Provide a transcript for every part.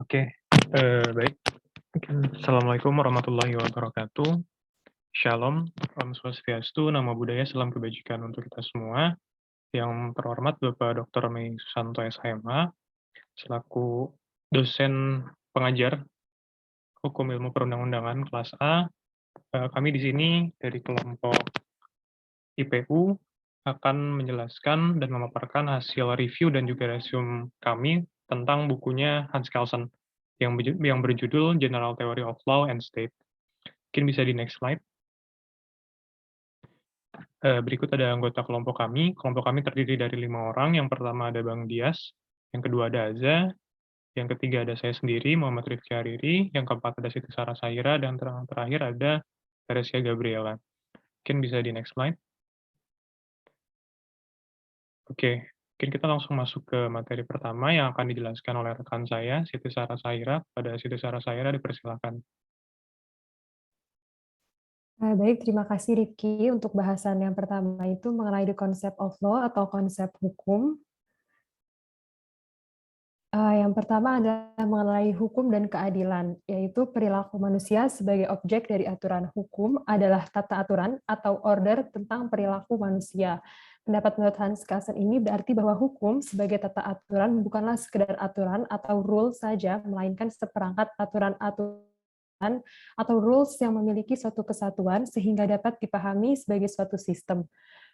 Oke, baik. Assalamualaikum warahmatullahi wabarakatuh. Shalom, Om Swastiastu, Namo Buddhaya, salam kebajikan untuk kita semua. Yang terhormat Bapak Dr. Mei Susanto SHMH, selaku dosen pengajar Hukum Ilmu Perundang-undangan kelas A, kami di sini dari kelompok IPU akan menjelaskan dan memaparkan hasil review dan juga resume kami tentang bukunya Hans Kelsen yang berjudul General Theory of Law and State. Mungkin bisa di next slide. Berikut ada anggota kelompok kami. Kelompok kami terdiri dari 5 orang. Yang pertama ada Bang Dias, yang kedua ada Aza, yang ketiga ada saya sendiri, Muhammad Rifki Hariri, yang keempat ada Siti Sarah Saira, dan terakhir ada Teresia Gabriela. Mungkin bisa di next slide. Oke, mungkin kita langsung masuk ke materi pertama yang akan dijelaskan oleh rekan saya, Siti Sarah Saira. Pada Siti Sarah Saira, dipersilakan. Baik, terima kasih Rifki. Untuk bahasan yang pertama itu mengenai the concept of law atau konsep hukum. Yang pertama adalah mengenai hukum dan keadilan, yaitu perilaku manusia sebagai objek dari aturan hukum adalah tata aturan atau order tentang perilaku manusia. Pendapat menurut Hans Kelsen ini berarti bahwa hukum sebagai tata aturan bukanlah sekedar aturan atau rule saja, melainkan seperangkat aturan atau rules yang memiliki suatu kesatuan sehingga dapat dipahami sebagai suatu sistem.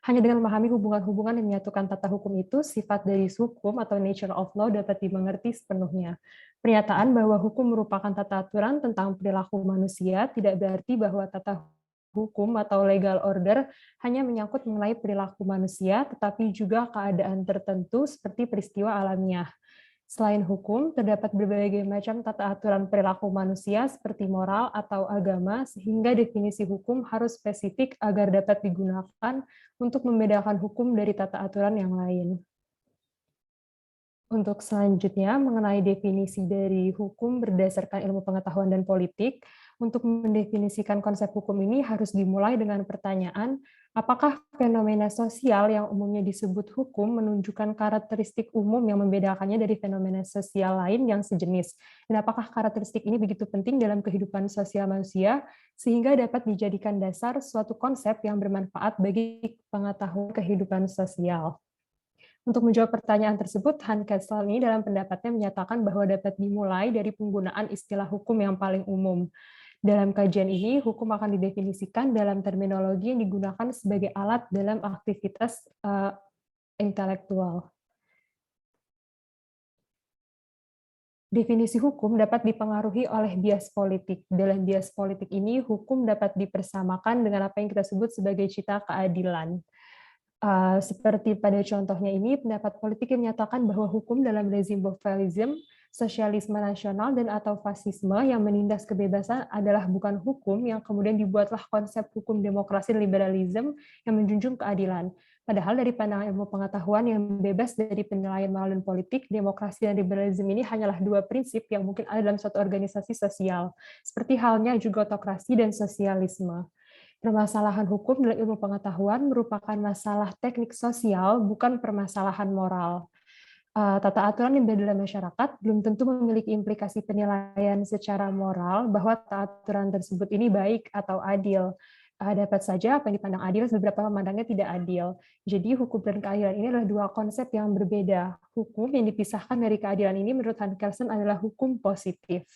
Hanya dengan memahami hubungan-hubungan yang menyatukan tata hukum itu, sifat dari hukum atau nature of law dapat dimengerti sepenuhnya. Pernyataan bahwa hukum merupakan tata aturan tentang perilaku manusia tidak berarti bahwa tata hukum atau legal order hanya menyangkut mengenai perilaku manusia, tetapi juga keadaan tertentu seperti peristiwa alamiah. Selain hukum, terdapat berbagai macam tata aturan perilaku manusia seperti moral atau agama, sehingga definisi hukum harus spesifik agar dapat digunakan untuk membedakan hukum dari tata aturan yang lain. Untuk selanjutnya, mengenai definisi dari hukum berdasarkan ilmu pengetahuan dan politik, untuk mendefinisikan konsep hukum ini harus dimulai dengan pertanyaan, apakah fenomena sosial yang umumnya disebut hukum menunjukkan karakteristik umum yang membedakannya dari fenomena sosial lain yang sejenis? Dan apakah karakteristik ini begitu penting dalam kehidupan sosial manusia, sehingga dapat dijadikan dasar suatu konsep yang bermanfaat bagi pengetahuan kehidupan sosial? Untuk menjawab pertanyaan tersebut, Hans Kelsen ini dalam pendapatnya menyatakan bahwa dapat dimulai dari penggunaan istilah hukum yang paling umum. Dalam kajian ini, hukum akan didefinisikan dalam terminologi yang digunakan sebagai alat dalam aktivitas intelektual. Definisi hukum dapat dipengaruhi oleh bias politik. Dalam bias politik ini, hukum dapat dipersamakan dengan apa yang kita sebut sebagai cita keadilan. Seperti pada contohnya ini, pendapat politik yang menyatakan bahwa hukum dalam rezim Bolshevisme, sosialisme nasional, dan atau fasisme yang menindas kebebasan adalah bukan hukum, yang kemudian dibuatlah konsep hukum demokrasi dan liberalisme yang menjunjung keadilan. Padahal dari pandangan ilmu pengetahuan yang bebas dari penilaian moral dan politik, demokrasi dan liberalisme ini hanyalah dua prinsip yang mungkin ada dalam suatu organisasi sosial, seperti halnya juga autokrasi dan sosialisme. Permasalahan hukum dalam ilmu pengetahuan merupakan masalah teknik sosial, bukan permasalahan moral. Tata aturan yang berada dalam masyarakat belum tentu memiliki implikasi penilaian secara moral bahwa tata aturan tersebut ini baik atau adil. Dapat saja apa yang dipandang adil, beberapa memandangnya tidak adil. Jadi hukum dan keadilan ini adalah dua konsep yang berbeda. Hukum yang dipisahkan dari keadilan ini menurut Hans Kelsen adalah hukum positif.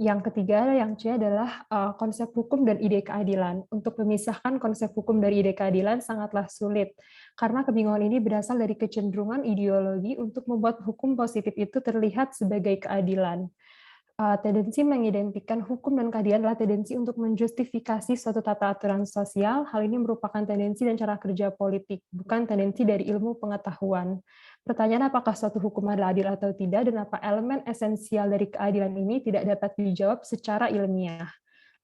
Yang ketiga, yang C adalah konsep hukum dan ide keadilan. Untuk memisahkan konsep hukum dari ide keadilan sangatlah sulit, karena kebingungan ini berasal dari kecenderungan ideologi untuk membuat hukum positif itu terlihat sebagai keadilan. Tendensi mengidentikan hukum dan keadilan adalah tendensi untuk menjustifikasi suatu tata aturan sosial. Hal ini merupakan tendensi dan cara kerja politik, bukan tendensi dari ilmu pengetahuan. Pertanyaan apakah suatu hukum adalah adil atau tidak, dan apa elemen esensial dari keadilan ini tidak dapat dijawab secara ilmiah.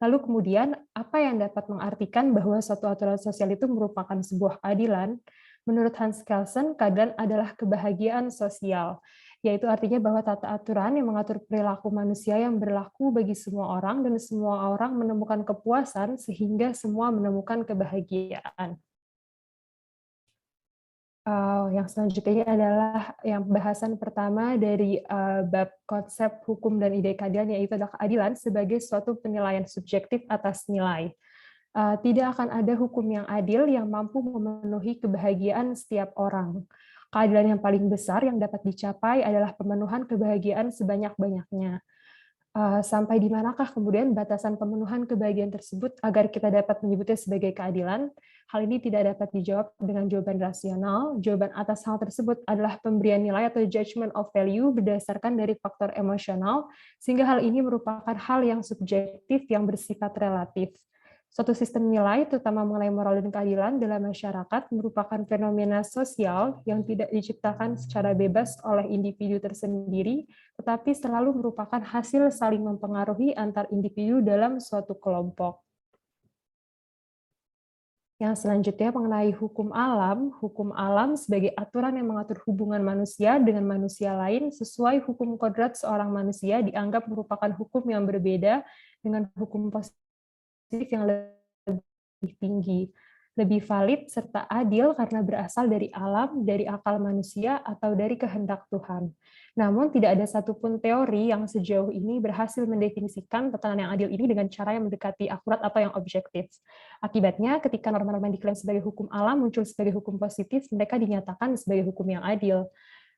Lalu kemudian, apa yang dapat mengartikan bahwa suatu aturan sosial itu merupakan sebuah keadilan? Menurut Hans Kelsen, keadilan adalah kebahagiaan sosial, yaitu artinya bahwa tata aturan yang mengatur perilaku manusia yang berlaku bagi semua orang, dan semua orang menemukan kepuasan sehingga semua menemukan kebahagiaan. Yang selanjutnya adalah yang bahasan pertama dari bab konsep hukum dan ide keadilan, yaitu adalah keadilan sebagai suatu penilaian subjektif atas nilai. Tidak akan ada hukum yang adil yang mampu memenuhi kebahagiaan setiap orang. Keadilan yang paling besar yang dapat dicapai adalah pemenuhan kebahagiaan sebanyak-banyaknya. Sampai di manakah kemudian batasan pemenuhan kebahagiaan tersebut agar kita dapat menyebutnya sebagai keadilan? Hal ini tidak dapat dijawab dengan jawaban rasional. Jawaban atas hal tersebut adalah pemberian nilai atau judgment of value berdasarkan dari faktor emosional, sehingga hal ini merupakan hal yang subjektif yang bersifat relatif. Suatu sistem nilai, terutama mengenai moral dan keadilan dalam masyarakat, merupakan fenomena sosial yang tidak diciptakan secara bebas oleh individu tersendiri, tetapi selalu merupakan hasil saling mempengaruhi antar individu dalam suatu kelompok. Yang selanjutnya mengenai hukum alam sebagai aturan yang mengatur hubungan manusia dengan manusia lain sesuai hukum kodrat seorang manusia dianggap merupakan hukum yang berbeda dengan hukum positif yang lebih tinggi, lebih valid serta adil karena berasal dari alam, dari akal manusia, atau dari kehendak Tuhan. Namun tidak ada satupun teori yang sejauh ini berhasil mendefinisikan tatanan yang adil ini dengan cara yang mendekati akurat atau yang objektif. Akibatnya, ketika norma-norma yang diklaim sebagai hukum alam muncul sebagai hukum positif, mereka dinyatakan sebagai hukum yang adil.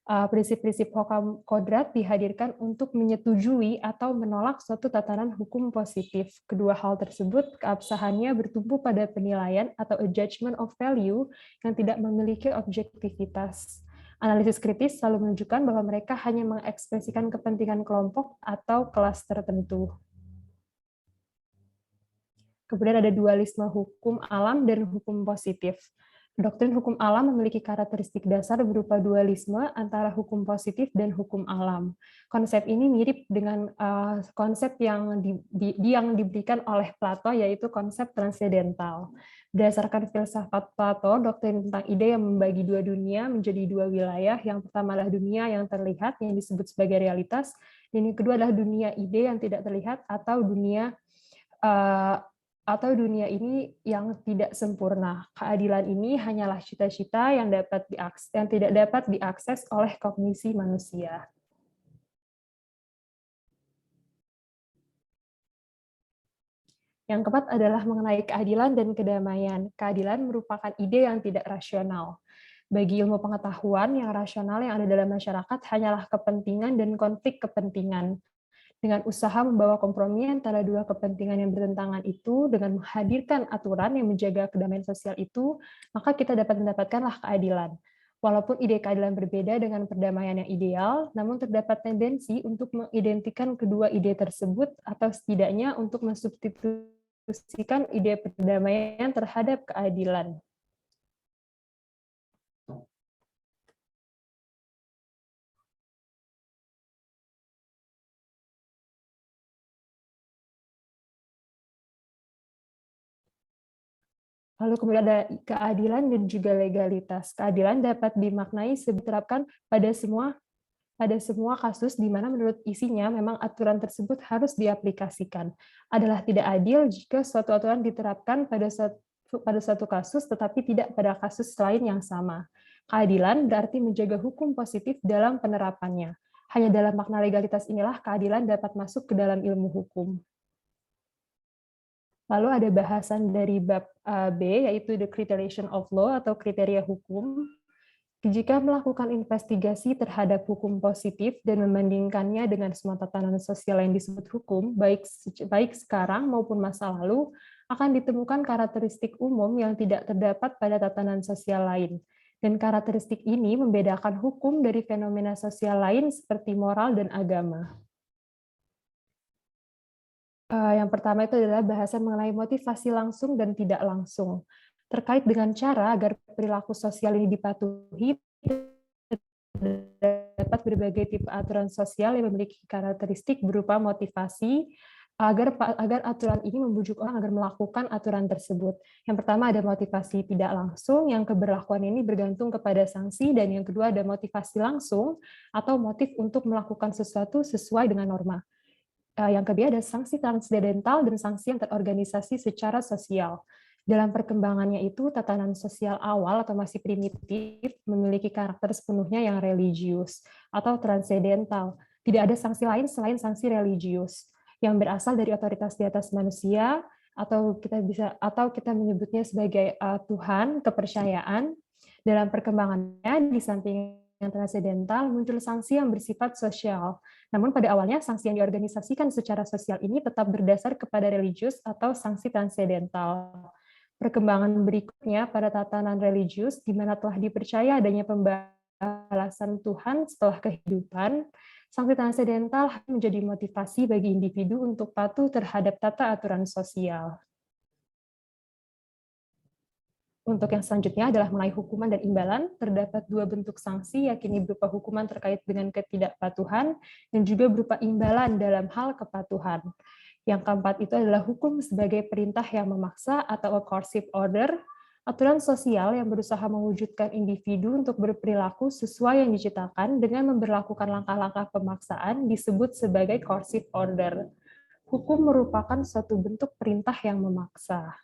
Prinsip-prinsip hukum kodrat dihadirkan untuk menyetujui atau menolak suatu tatanan hukum positif. Kedua hal tersebut, keabsahannya bertumpu pada penilaian atau a judgment of value yang tidak memiliki objektivitas. Analisis kritis selalu menunjukkan bahwa mereka hanya mengekspresikan kepentingan kelompok atau kelas tertentu. Kemudian ada dualisme hukum alam dan hukum positif. Doktrin hukum alam memiliki karakteristik dasar berupa dualisme antara hukum positif dan hukum alam. Konsep ini mirip dengan konsep yang diberikan oleh Plato, yaitu konsep transendental. Berdasarkan filsafat Plato, doktrin tentang ide yang membagi dua dunia menjadi dua wilayah. Yang pertama adalah dunia yang terlihat, yang disebut sebagai realitas, dan yang kedua adalah dunia ide yang tidak terlihat atau dunia ini yang tidak sempurna. Keadilan ini hanyalah cita-cita yang tidak dapat diakses oleh kognisi manusia. Yang keempat adalah mengenai keadilan dan kedamaian. Keadilan merupakan ide yang tidak rasional. Bagi ilmu pengetahuan, yang rasional yang ada dalam masyarakat hanyalah kepentingan dan konflik kepentingan. Dengan usaha membawa kompromi antara dua kepentingan yang bertentangan itu, dengan menghadirkan aturan yang menjaga kedamaian sosial itu, maka kita dapat mendapatkanlah keadilan. Walaupun ide keadilan berbeda dengan perdamaian yang ideal, namun terdapat tendensi untuk mengidentikan kedua ide tersebut, atau setidaknya untuk mensubstitusikan ide perdamaian terhadap keadilan. Lalu kemudian ada keadilan dan juga legalitas. Keadilan dapat dimaknai diterapkan pada semua kasus di mana menurut isinya memang aturan tersebut harus diaplikasikan. Adalah tidak adil jika suatu aturan diterapkan pada suatu kasus tetapi tidak pada kasus lain yang sama. Keadilan berarti menjaga hukum positif dalam penerapannya. Hanya dalam makna legalitas inilah keadilan dapat masuk ke dalam ilmu hukum. Lalu ada bahasan dari bab B, yaitu the criterion of law atau kriteria hukum. Jika melakukan investigasi terhadap hukum positif dan membandingkannya dengan semua tatanan sosial yang disebut hukum, baik sekarang maupun masa lalu, akan ditemukan karakteristik umum yang tidak terdapat pada tatanan sosial lain. Dan karakteristik ini membedakan hukum dari fenomena sosial lain seperti moral dan agama. Yang pertama itu adalah bahasan mengenai motivasi langsung dan tidak langsung. Terkait dengan cara agar perilaku sosial ini dipatuhi, terdapat berbagai tipe aturan sosial yang memiliki karakteristik berupa motivasi agar aturan ini membujuk orang agar melakukan aturan tersebut. Yang pertama ada motivasi tidak langsung, yang keberlakuan ini bergantung kepada sanksi, dan yang kedua ada motivasi langsung atau motif untuk melakukan sesuatu sesuai dengan norma. Yang kedua ada sanksi transendental dan sanksi yang terorganisasi secara sosial. Dalam perkembangannya itu, tatanan sosial awal atau masih primitif memiliki karakter sepenuhnya yang religius atau transendental. Tidak ada sanksi lain selain sanksi religius yang berasal dari otoritas di atas manusia, atau kita menyebutnya sebagai Tuhan, kepercayaan. Dalam perkembangannya, di samping yang transendental, muncul sanksi yang bersifat sosial. Namun pada awalnya, sanksi yang diorganisasikan secara sosial ini tetap berdasar kepada religius atau sanksi transendental. Perkembangan berikutnya pada tatanan religius, di mana telah dipercaya adanya pembalasan Tuhan setelah kehidupan, sanksi transendental menjadi motivasi bagi individu untuk patuh terhadap tata aturan sosial. Untuk yang selanjutnya adalah mengenai hukuman dan imbalan. Terdapat dua bentuk sanksi, yakni berupa hukuman terkait dengan ketidakpatuhan dan juga berupa imbalan dalam hal kepatuhan. Yang keempat itu adalah hukum sebagai perintah yang memaksa atau a coercive order, aturan sosial yang berusaha mewujudkan individu untuk berperilaku sesuai yang diciptakan dengan memberlakukan langkah-langkah pemaksaan disebut sebagai coercive order. Hukum merupakan suatu bentuk perintah yang memaksa.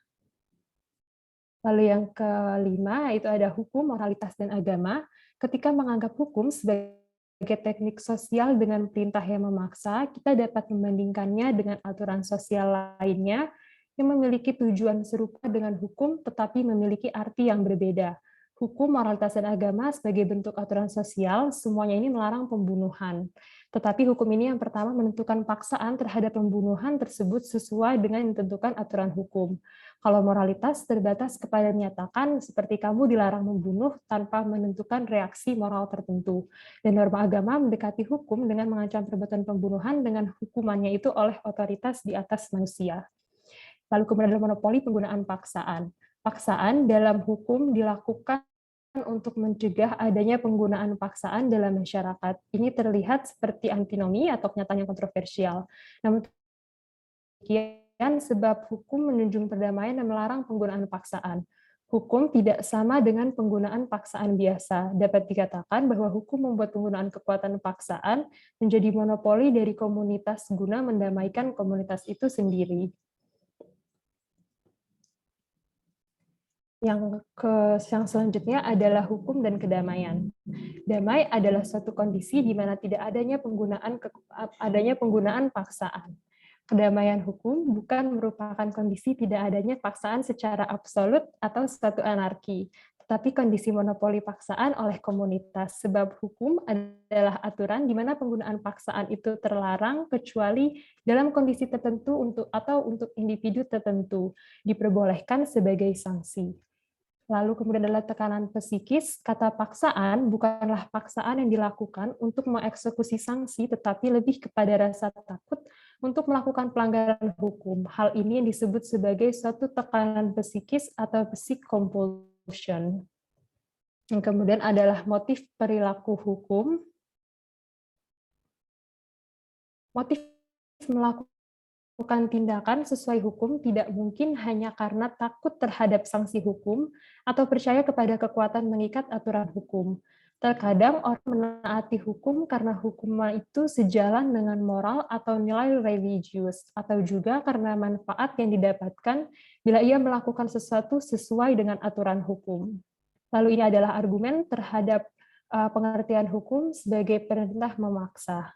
Lalu yang kelima itu ada hukum, moralitas, dan agama. Ketika menganggap hukum sebagai teknik sosial dengan perintah yang memaksa, kita dapat membandingkannya dengan aturan sosial lainnya yang memiliki tujuan serupa dengan hukum tetapi memiliki arti yang berbeda. Hukum, moralitas, dan agama sebagai bentuk aturan sosial, semuanya ini melarang pembunuhan. Tetapi hukum ini yang pertama menentukan paksaan terhadap pembunuhan tersebut sesuai dengan yang ditentukan aturan hukum. Kalau moralitas terbatas kepada menyatakan seperti kamu dilarang membunuh tanpa menentukan reaksi moral tertentu. Dan norma agama mendekati hukum dengan mengancam perbuatan pembunuhan dengan hukumannya itu oleh otoritas di atas manusia. Lalu kemudian ada monopoli penggunaan paksaan. Paksaan dalam hukum dilakukan untuk mencegah adanya penggunaan paksaan dalam masyarakat. Ini terlihat seperti antinomi atau kenyataan yang kontroversial. Namun demikian, sebab hukum menjunjung perdamaian dan melarang penggunaan paksaan. Hukum tidak sama dengan penggunaan paksaan biasa. Dapat dikatakan bahwa hukum membuat penggunaan kekuatan paksaan menjadi monopoli dari komunitas guna mendamaikan komunitas itu sendiri. Yang selanjutnya adalah hukum dan kedamaian. Damai adalah suatu kondisi di mana tidak adanya penggunaan paksaan. Kedamaian hukum bukan merupakan kondisi tidak adanya paksaan secara absolut atau suatu anarki, tetapi kondisi monopoli paksaan oleh komunitas, sebab hukum adalah aturan di mana penggunaan paksaan itu terlarang kecuali dalam kondisi tertentu untuk individu tertentu, diperbolehkan sebagai sanksi. Lalu kemudian adalah tekanan psikis. Kata paksaan bukanlah paksaan yang dilakukan untuk mengeksekusi sanksi, tetapi lebih kepada rasa takut untuk melakukan pelanggaran hukum. Hal ini yang disebut sebagai suatu tekanan psikis atau psych compulsion. Yang kemudian adalah motif perilaku hukum. Motif melakukan tindakan sesuai hukum tidak mungkin hanya karena takut terhadap sanksi hukum atau percaya kepada kekuatan mengikat aturan hukum. Terkadang orang menaati hukum karena hukuman itu sejalan dengan moral atau nilai religius, atau juga karena manfaat yang didapatkan bila ia melakukan sesuatu sesuai dengan aturan hukum. Lalu ini adalah argumen terhadap pengertian hukum sebagai perintah memaksa.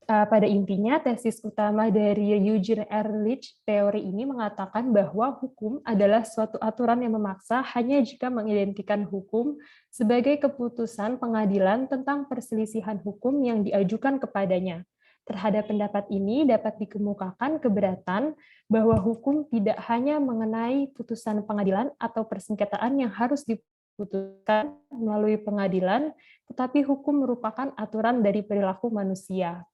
Pada intinya, tesis utama dari Eugene Ehrlich teori ini mengatakan bahwa hukum adalah suatu aturan yang memaksa hanya jika mengidentikan hukum sebagai keputusan pengadilan tentang perselisihan hukum yang diajukan kepadanya. Terhadap pendapat ini dapat dikemukakan keberatan bahwa hukum tidak hanya mengenai putusan pengadilan atau persengketaan yang harus diputuskan melalui pengadilan, tetapi hukum merupakan aturan dari perilaku manusia.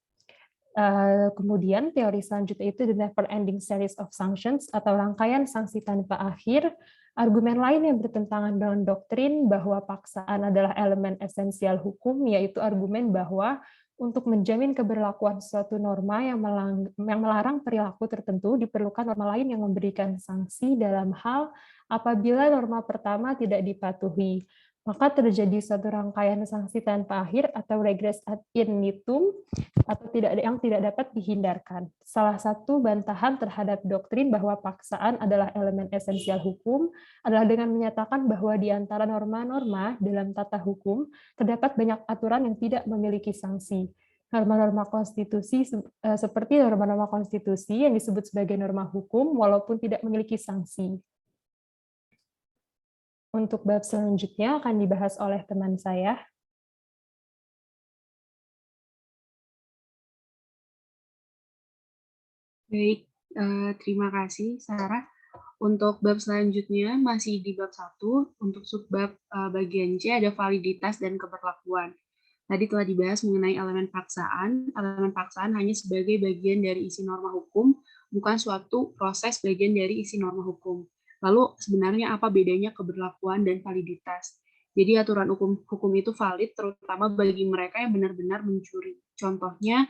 Kemudian teori selanjutnya itu the never ending series of sanctions atau rangkaian sanksi tanpa akhir. Argumen lain yang bertentangan dengan doktrin bahwa paksaan adalah elemen esensial hukum, yaitu argumen bahwa untuk menjamin keberlakuan suatu norma yang melarang perilaku tertentu diperlukan norma lain yang memberikan sanksi dalam hal apabila norma pertama tidak dipatuhi. maka terjadi suatu rangkaian sanksi tanpa akhir atau regress ad infinitum atau yang tidak dapat dihindarkan. Salah satu bantahan terhadap doktrin bahwa paksaan adalah elemen esensial hukum adalah dengan menyatakan bahwa di antara norma-norma dalam tata hukum terdapat banyak aturan yang tidak memiliki sanksi. Norma-norma konstitusi seperti norma-norma konstitusi yang disebut sebagai norma hukum walaupun tidak memiliki sanksi. Untuk bab selanjutnya akan dibahas oleh teman saya. Baik, terima kasih Sarah. Untuk bab selanjutnya masih di bab 1, untuk subbab bagian C ada validitas dan keberlakuan. Tadi telah dibahas mengenai elemen paksaan. Elemen paksaan hanya sebagai bagian dari isi norma hukum, bukan suatu proses bagian dari isi norma hukum. Lalu sebenarnya apa bedanya keberlakuan dan validitas? Jadi aturan hukum itu valid terutama bagi mereka yang benar-benar mencuri. Contohnya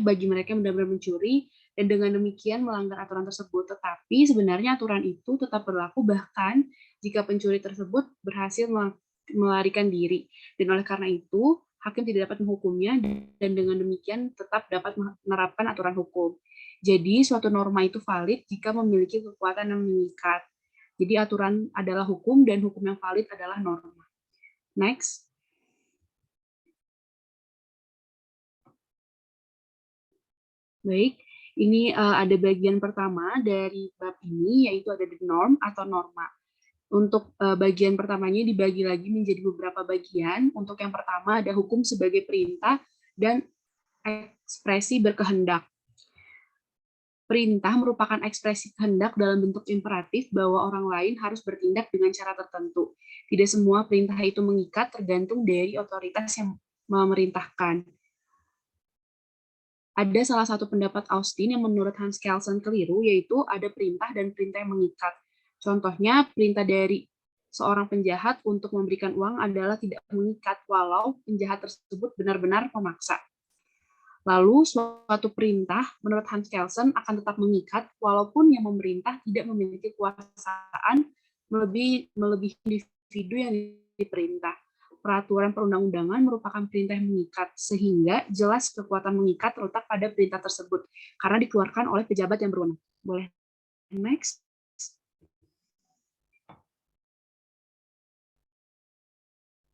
bagi mereka yang benar-benar mencuri dan dengan demikian melanggar aturan tersebut. Tetapi sebenarnya aturan itu tetap berlaku bahkan jika pencuri tersebut berhasil melarikan diri. Dan oleh karena itu, hakim tidak dapat menghukumnya dan dengan demikian tetap dapat menerapkan aturan hukum. Jadi suatu norma itu valid jika memiliki kekuatan yang mengikat. Jadi aturan adalah hukum dan hukum yang valid adalah norma. Next. Baik, ini ada bagian pertama dari bab ini, yaitu ada the norm atau norma. Untuk bagian pertamanya dibagi lagi menjadi beberapa bagian. Untuk yang pertama ada hukum sebagai perintah dan ekspresi berkehendak. Perintah merupakan ekspresi kehendak dalam bentuk imperatif bahwa orang lain harus bertindak dengan cara tertentu. Tidak semua perintah itu mengikat, tergantung dari otoritas yang memerintahkan. Ada salah satu pendapat Austin yang menurut Hans Kelsen keliru, yaitu ada perintah dan perintah yang mengikat. Contohnya, perintah dari seorang penjahat untuk memberikan uang adalah tidak mengikat, walau penjahat tersebut benar-benar memaksa. Lalu, suatu perintah menurut Hans Kelsen akan tetap mengikat, walaupun yang memerintah tidak memiliki kekuasaan melebihi individu yang diperintah. Peraturan perundang-undangan merupakan perintah yang mengikat, sehingga jelas kekuatan mengikat terletak pada perintah tersebut, karena dikeluarkan oleh pejabat yang berwenang. Boleh next?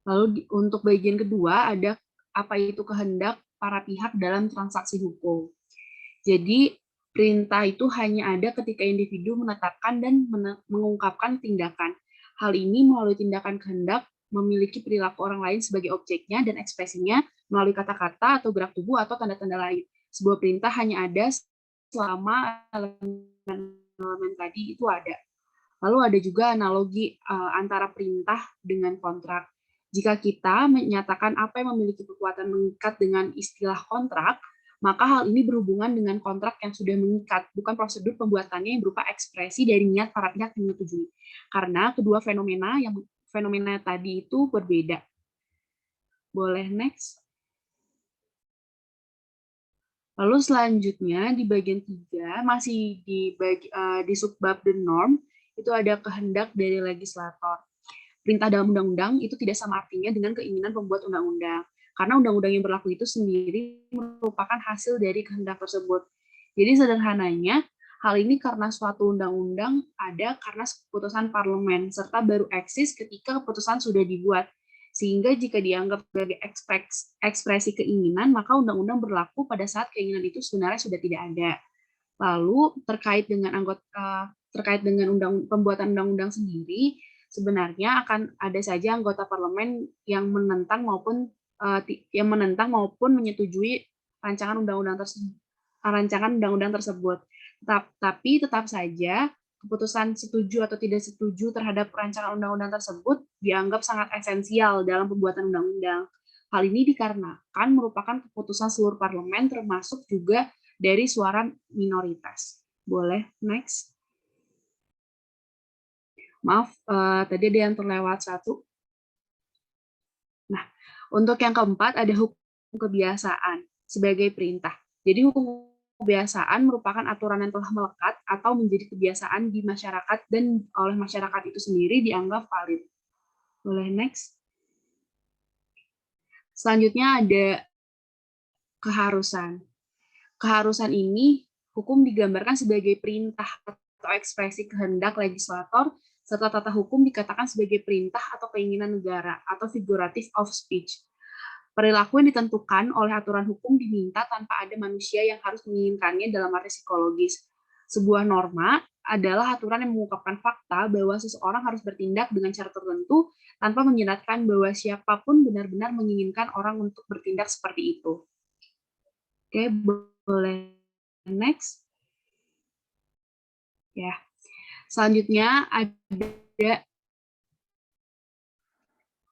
Lalu untuk bagian kedua ada apa itu kehendak para pihak dalam transaksi hukum. Jadi perintah itu hanya ada ketika individu menetapkan dan mengungkapkan tindakan. Hal ini melalui tindakan kehendak memiliki perilaku orang lain sebagai objeknya dan ekspresinya melalui kata-kata atau gerak tubuh atau tanda-tanda lain. Sebuah perintah hanya ada selama elemen tadi itu ada. Lalu ada juga analogi antara perintah dengan kontrak. Jika kita menyatakan apa yang memiliki kekuatan mengikat dengan istilah kontrak, maka hal ini berhubungan dengan kontrak yang sudah mengikat, bukan prosedur pembuatannya yang berupa ekspresi dari niat para pihak yang menyetujui. Karena kedua fenomena tadi itu berbeda. Boleh next? Lalu selanjutnya di bagian 3 masih di subbab the norm itu ada kehendak dari legislator. Perintah dalam undang-undang itu tidak sama artinya dengan keinginan pembuat undang-undang. Karena undang-undang yang berlaku itu sendiri merupakan hasil dari kehendak tersebut. Jadi sederhananya, hal ini karena suatu undang-undang ada karena keputusan parlemen, serta baru eksis ketika keputusan sudah dibuat. Sehingga jika dianggap sebagai ekspresi keinginan, maka undang-undang berlaku pada saat keinginan itu sebenarnya sudah tidak ada. Lalu terkait dengan pembuatan undang-undang sendiri, sebenarnya akan ada saja anggota parlemen yang menentang maupun menyetujui rancangan undang-undang tersebut. Tapi tetap saja keputusan setuju atau tidak setuju terhadap rancangan undang-undang tersebut dianggap sangat esensial dalam pembuatan undang-undang. Hal ini dikarenakan merupakan keputusan seluruh parlemen termasuk juga dari suara minoritas. Boleh next? Maaf, tadi ada yang terlewat satu. Nah, untuk yang keempat ada hukum kebiasaan sebagai perintah. Jadi hukum kebiasaan merupakan aturan yang telah melekat atau menjadi kebiasaan di masyarakat dan oleh masyarakat itu sendiri dianggap valid. Boleh next. Selanjutnya ada keharusan. Keharusan ini hukum digambarkan sebagai perintah atau ekspresi kehendak legislator, serta tata hukum dikatakan sebagai perintah atau keinginan negara atau figurative of speech. Perilaku yang ditentukan oleh aturan hukum diminta tanpa ada manusia yang harus menginginkannya dalam arti psikologis. Sebuah norma adalah aturan yang mengungkapkan fakta bahwa seseorang harus bertindak dengan cara tertentu tanpa menyeratkan bahwa siapapun benar-benar menginginkan orang untuk bertindak seperti itu. Oke, boleh next. Ya. Selanjutnya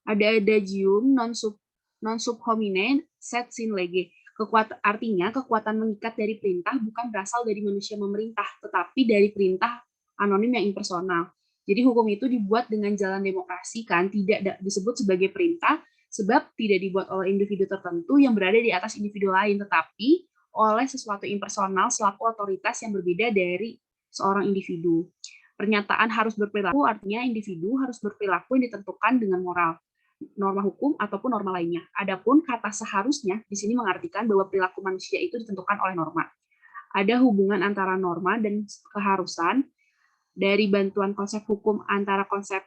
ada adagium non sub homine sed sin lege. Artinya kekuatan mengikat dari perintah bukan berasal dari manusia memerintah, tetapi dari perintah anonim yang impersonal. Jadi hukum itu dibuat dengan jalan demokrasi, kan, tidak disebut sebagai perintah, sebab tidak dibuat oleh individu tertentu yang berada di atas individu lain, tetapi oleh sesuatu impersonal selaku otoritas yang berbeda dari seorang individu. Pernyataan harus berperilaku artinya individu harus berperilaku yang ditentukan dengan moral, norma hukum ataupun norma lainnya. Adapun kata seharusnya di sini mengartikan bahwa perilaku manusia itu ditentukan oleh norma. Ada hubungan antara norma dan keharusan. Dari bantuan konsep hukum antara konsep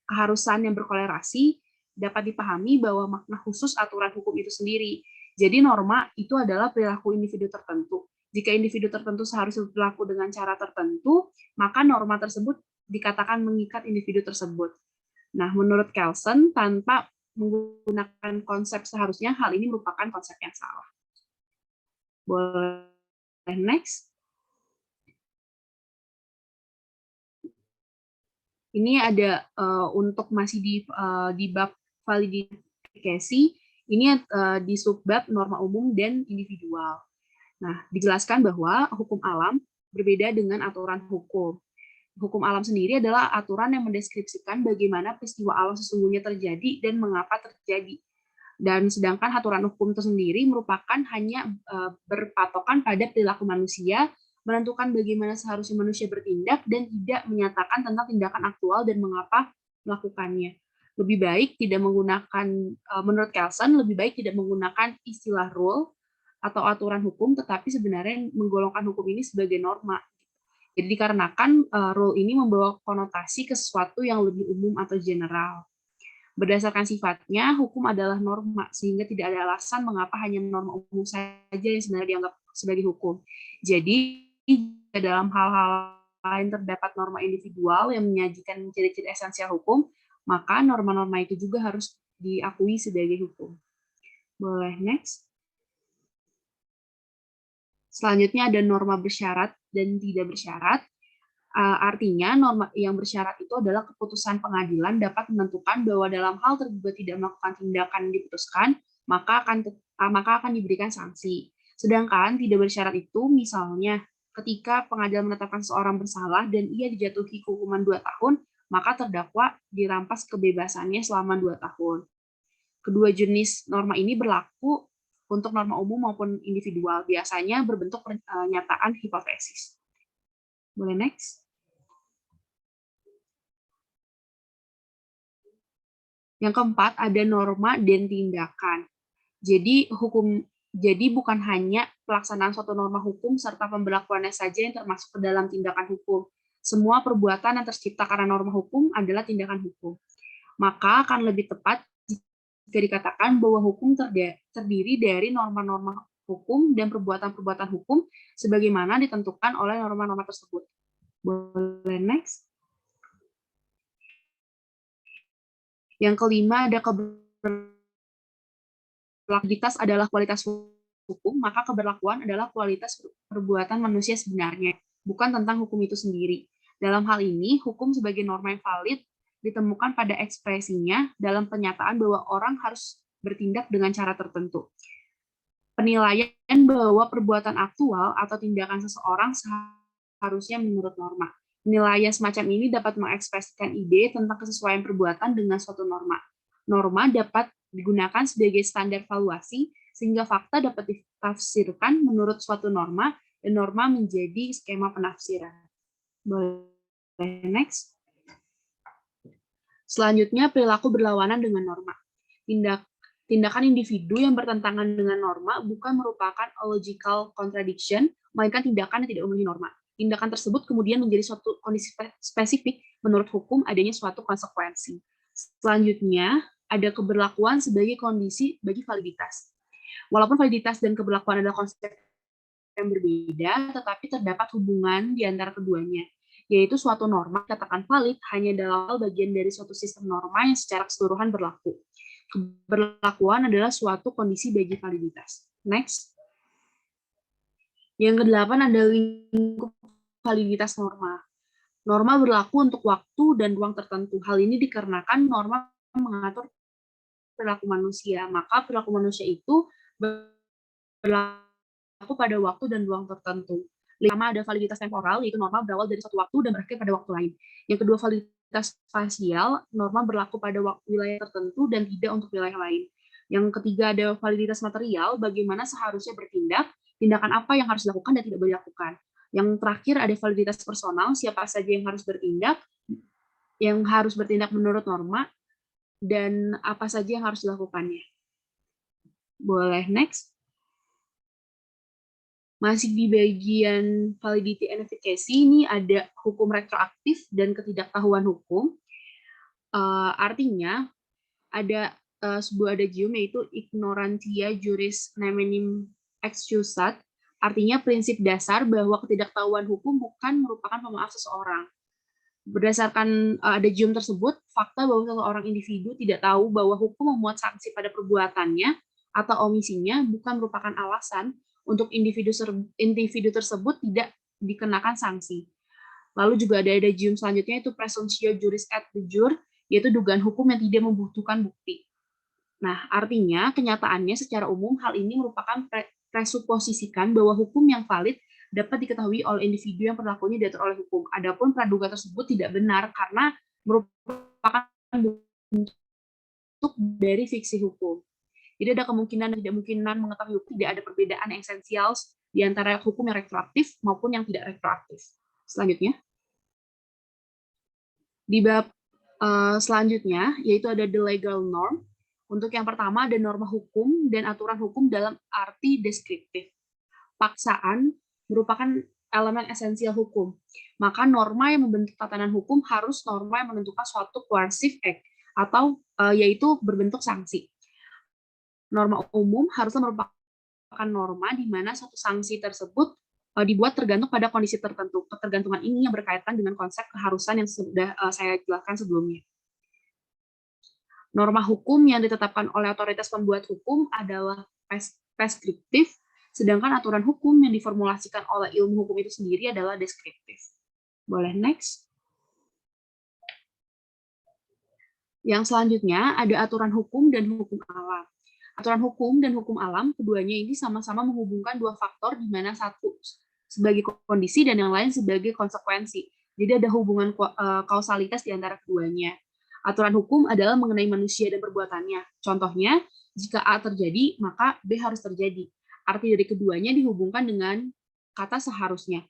keharusan yang berkolerasi dapat dipahami bahwa makna khusus aturan hukum itu sendiri. Jadi norma itu adalah perilaku individu tertentu. Jika individu tertentu seharusnya berperilaku dengan cara tertentu, maka norma tersebut dikatakan mengikat individu tersebut. Nah, menurut Kelsen, tanpa menggunakan konsep seharusnya, hal ini merupakan konsep yang salah. Boleh next. Ini ada untuk masih di bab validifikasi, ini di subbab norma umum dan individual. Nah, dijelaskan bahwa hukum alam berbeda dengan aturan hukum. Hukum alam sendiri adalah aturan yang mendeskripsikan bagaimana peristiwa alam sesungguhnya terjadi dan mengapa terjadi. Dan sedangkan aturan hukum itu sendiri merupakan hanya berpatokan pada perilaku manusia, menentukan bagaimana seharusnya manusia bertindak dan tidak menyatakan tentang tindakan aktual dan mengapa melakukannya. Lebih baik tidak menggunakan, menurut Kelsen, lebih baik tidak menggunakan istilah rule atau aturan hukum, tetapi sebenarnya menggolongkan hukum ini sebagai norma. Jadi dikarenakan rule ini membawa konotasi ke sesuatu yang lebih umum atau general. Berdasarkan sifatnya, hukum adalah norma, sehingga tidak ada alasan mengapa hanya norma umum saja yang sebenarnya dianggap sebagai hukum. Jadi, dalam hal-hal lain terdapat norma individual yang menyajikan ciri-ciri esensial hukum, maka norma-norma itu juga harus diakui sebagai hukum. Boleh next. Selanjutnya ada norma bersyarat dan tidak bersyarat. Artinya norma yang bersyarat itu adalah keputusan pengadilan dapat menentukan bahwa dalam hal tergugat tidak melakukan tindakan yang diputuskan, maka akan diberikan sanksi. Sedangkan tidak bersyarat itu misalnya ketika pengadilan menetapkan seorang bersalah dan ia dijatuhi hukuman 2 tahun, maka terdakwa dirampas kebebasannya selama 2 tahun. Kedua jenis norma ini berlaku untuk norma umum maupun individual, biasanya berbentuk pernyataan hipotesis. Boleh next. Yang keempat, ada norma dan tindakan. Jadi bukan hanya pelaksanaan suatu norma hukum serta pemberlakuannya saja yang termasuk ke dalam tindakan hukum. Semua perbuatan yang tercipta karena norma hukum adalah tindakan hukum. Maka akan lebih tepat jika dikatakan bahwa hukum terdiri dari norma-norma hukum dan perbuatan-perbuatan hukum sebagaimana ditentukan oleh norma-norma tersebut. Boleh next. Yang kelima ada keberlakuan adalah kualitas hukum, maka keberlakuan adalah kualitas perbuatan manusia sebenarnya, bukan tentang hukum itu sendiri. Dalam hal ini, hukum sebagai norma yang valid ditemukan pada ekspresinya dalam pernyataan bahwa orang harus bertindak dengan cara tertentu. Penilaian bahwa perbuatan aktual atau tindakan seseorang seharusnya menurut norma. Penilaian semacam ini dapat mengekspresikan ide tentang kesesuaian perbuatan dengan suatu norma. Norma dapat digunakan sebagai standar valuasi, sehingga fakta dapat ditafsirkan menurut suatu norma, dan norma menjadi skema penafsiran. Boleh next. Selanjutnya, perilaku berlawanan dengan norma. Tindakan individu yang bertentangan dengan norma bukan merupakan a logical contradiction, melainkan tindakan yang tidak memenuhi norma. Tindakan tersebut kemudian menjadi suatu kondisi spesifik menurut hukum adanya suatu konsekuensi. Selanjutnya, ada keberlakuan sebagai kondisi bagi validitas. Walaupun validitas dan keberlakuan adalah konsep yang berbeda, tetapi terdapat hubungan di antara keduanya, yaitu suatu norma dikatakan valid hanya dalam bagian dari suatu sistem norma yang secara keseluruhan berlaku. Keberlakuan adalah suatu kondisi bagi validitas. Next. Yang kedelapan ada lingkup validitas norma. Norma berlaku untuk waktu dan ruang tertentu. Hal ini dikarenakan norma mengatur perilaku manusia. Maka perilaku manusia itu berlaku pada waktu dan ruang tertentu. Pertama ada validitas temporal, yaitu norma berawal dari suatu waktu dan berakhir pada waktu lain. Yang kedua validitas spasial, norma berlaku pada wilayah tertentu dan tidak untuk wilayah lain. Yang ketiga ada validitas material, bagaimana seharusnya bertindak, tindakan apa yang harus dilakukan dan tidak boleh dilakukan. Yang terakhir ada validitas personal, siapa saja yang harus bertindak menurut norma, dan apa saja yang harus dilakukannya. Boleh next. Masih di bagian validity and efficacy, ini ada hukum retroaktif dan ketidaktahuan hukum. Artinya, ada sebuah adagium yaitu ignorantia juris neminim excusat, artinya prinsip dasar bahwa ketidaktahuan hukum bukan merupakan pemaaf seseorang. Berdasarkan adagium tersebut, fakta bahwa seseorang individu tidak tahu bahwa hukum memuat sanksi pada perbuatannya atau omisinya bukan merupakan alasan untuk individu tersebut tidak dikenakan sanksi. Lalu juga ada adagium selanjutnya itu presumptio juris et jure, yaitu dugaan hukum yang tidak membutuhkan bukti. Nah, artinya kenyataannya secara umum hal ini merupakan presuposisikan bahwa hukum yang valid dapat diketahui oleh individu yang perilakunya diatur oleh hukum. Adapun praduga tersebut tidak benar karena merupakan bentuk dari fiksi hukum. Jadi ada kemungkinan dan tidak kemungkinan mengetahui hukum, tidak ada perbedaan esensial di antara hukum yang retroaktif maupun yang tidak retroaktif. Selanjutnya, di bab selanjutnya, yaitu ada the legal norm. Untuk yang pertama ada norma hukum dan aturan hukum dalam arti deskriptif. Paksaan merupakan elemen esensial hukum. Maka norma yang membentuk tatanan hukum harus norma yang menentukan suatu coercive act, atau yaitu berbentuk sanksi. Norma umum harusnya merupakan norma di mana suatu sanksi tersebut dibuat tergantung pada kondisi tertentu. Ketergantungan ini yang berkaitan dengan konsep keharusan yang sudah saya jelaskan sebelumnya. Norma hukum yang ditetapkan oleh otoritas pembuat hukum adalah preskriptif, sedangkan aturan hukum yang diformulasikan oleh ilmu hukum itu sendiri adalah deskriptif. Boleh next. Yang selanjutnya ada aturan hukum dan hukum alam. Aturan hukum dan hukum alam, keduanya ini sama-sama menghubungkan dua faktor, di mana satu sebagai kondisi dan yang lain sebagai konsekuensi. Jadi ada hubungan kausalitas di antara keduanya. Aturan hukum adalah mengenai manusia dan perbuatannya. Contohnya, jika A terjadi, maka B harus terjadi. Arti dari keduanya dihubungkan dengan kata seharusnya.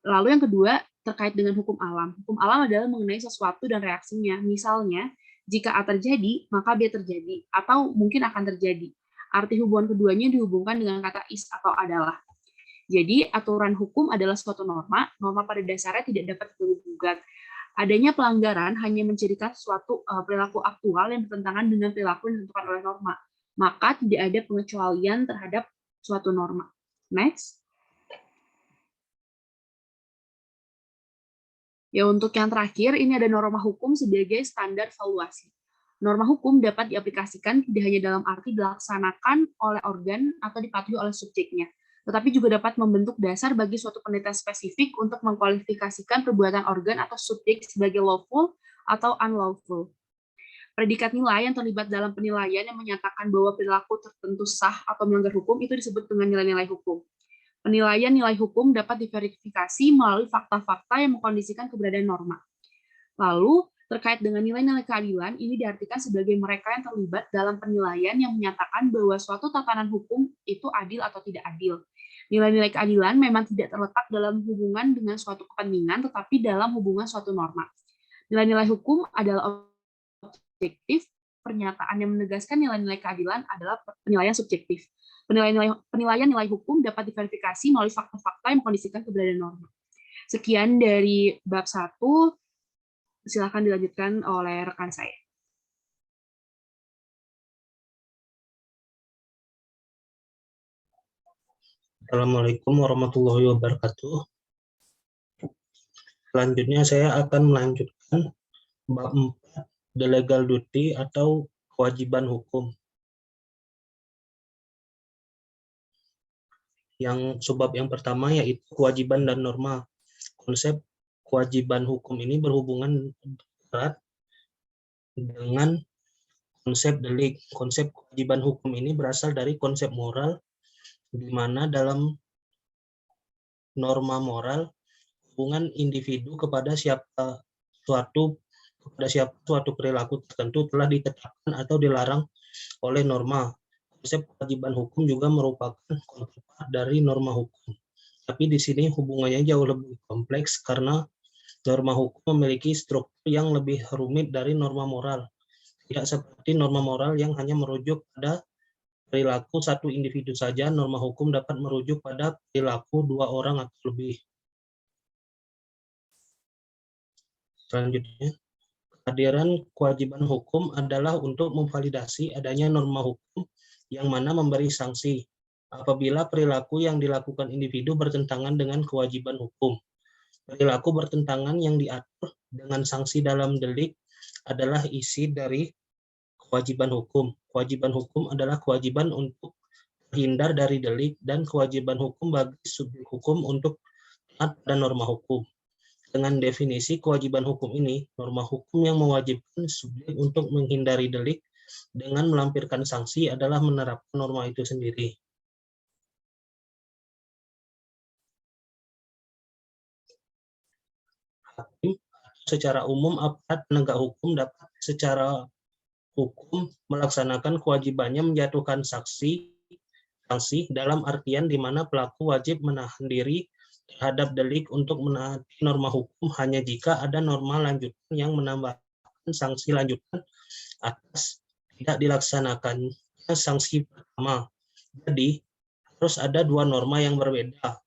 Lalu yang kedua, terkait dengan hukum alam. Hukum alam adalah mengenai sesuatu dan reaksinya. Misalnya, jika A terjadi, maka B terjadi, atau mungkin akan terjadi. Arti hubungan keduanya dihubungkan dengan kata is atau adalah. Jadi, aturan hukum adalah suatu norma pada dasarnya tidak dapat digugat. Adanya pelanggaran hanya mencirikan suatu perilaku aktual yang bertentangan dengan perilaku yang ditentukan oleh norma. Maka tidak ada pengecualian terhadap suatu norma. Next. Ya, untuk yang terakhir, ini ada norma hukum sebagai standar valuasi. Norma hukum dapat diaplikasikan tidak hanya dalam arti dilaksanakan oleh organ atau dipatuhi oleh subjeknya, tetapi juga dapat membentuk dasar bagi suatu penelitian spesifik untuk mengkualifikasikan perbuatan organ atau subjek sebagai lawful atau unlawful. Predikat nilai yang terlibat dalam penilaian yang menyatakan bahwa perilaku tertentu sah atau melanggar hukum itu disebut dengan nilai-nilai hukum. Penilaian nilai hukum dapat diverifikasi melalui fakta-fakta yang mengkondisikan keberadaan norma. Lalu, terkait dengan nilai-nilai keadilan, ini diartikan sebagai mereka yang terlibat dalam penilaian yang menyatakan bahwa suatu tatanan hukum itu adil atau tidak adil. Nilai-nilai keadilan memang tidak terletak dalam hubungan dengan suatu kepentingan, tetapi dalam hubungan suatu norma. Nilai-nilai hukum adalah objektif, pernyataan yang menegaskan nilai-nilai keadilan adalah penilaian subjektif. Penilaian nilai hukum dapat diverifikasi melalui fakta-fakta yang mengkondisikan keberadaan norma. Sekian dari bab 1. Silakan dilanjutkan oleh rekan saya. Assalamualaikum warahmatullahi wabarakatuh. Selanjutnya saya akan melanjutkan bab 4, the legal duty atau kewajiban hukum. Yang subbab yang pertama yaitu kewajiban dan norma. Konsep kewajiban hukum ini berhubungan erat dengan konsep delik. Konsep kewajiban hukum ini berasal dari konsep moral, di mana dalam norma moral hubungan individu kepada suatu perilaku tertentu telah ditetapkan atau dilarang oleh norma. Konsep kewajiban hukum juga merupakan kontrapart dari norma hukum. Tapi di sini hubungannya jauh lebih kompleks karena norma hukum memiliki struktur yang lebih rumit dari norma moral. Tidak seperti norma moral yang hanya merujuk pada perilaku satu individu saja, norma hukum dapat merujuk pada perilaku dua orang atau lebih. Selanjutnya, kehadiran kewajiban hukum adalah untuk memvalidasi adanya norma hukum yang mana memberi sanksi apabila perilaku yang dilakukan individu bertentangan dengan kewajiban hukum. Perilaku bertentangan yang diatur dengan sanksi dalam delik adalah isi dari kewajiban hukum. Kewajiban hukum adalah kewajiban untuk terhindar dari delik dan kewajiban hukum bagi subjek hukum untuk taat pada norma hukum. Dengan definisi kewajiban hukum ini, norma hukum yang mewajibkan subjek untuk menghindari delik dengan melampirkan sanksi adalah menerapkan norma itu sendiri. Hakim secara umum aparat penegak hukum dapat secara hukum melaksanakan kewajibannya menjatuhkan sanksi dalam artian di mana pelaku wajib menahan diri terhadap delik untuk menaati norma hukum hanya jika ada norma lanjutan yang menambahkan sanksi lanjutan atas tidak dilaksanakan sanksi pertama. Jadi harus ada dua norma yang berbeda.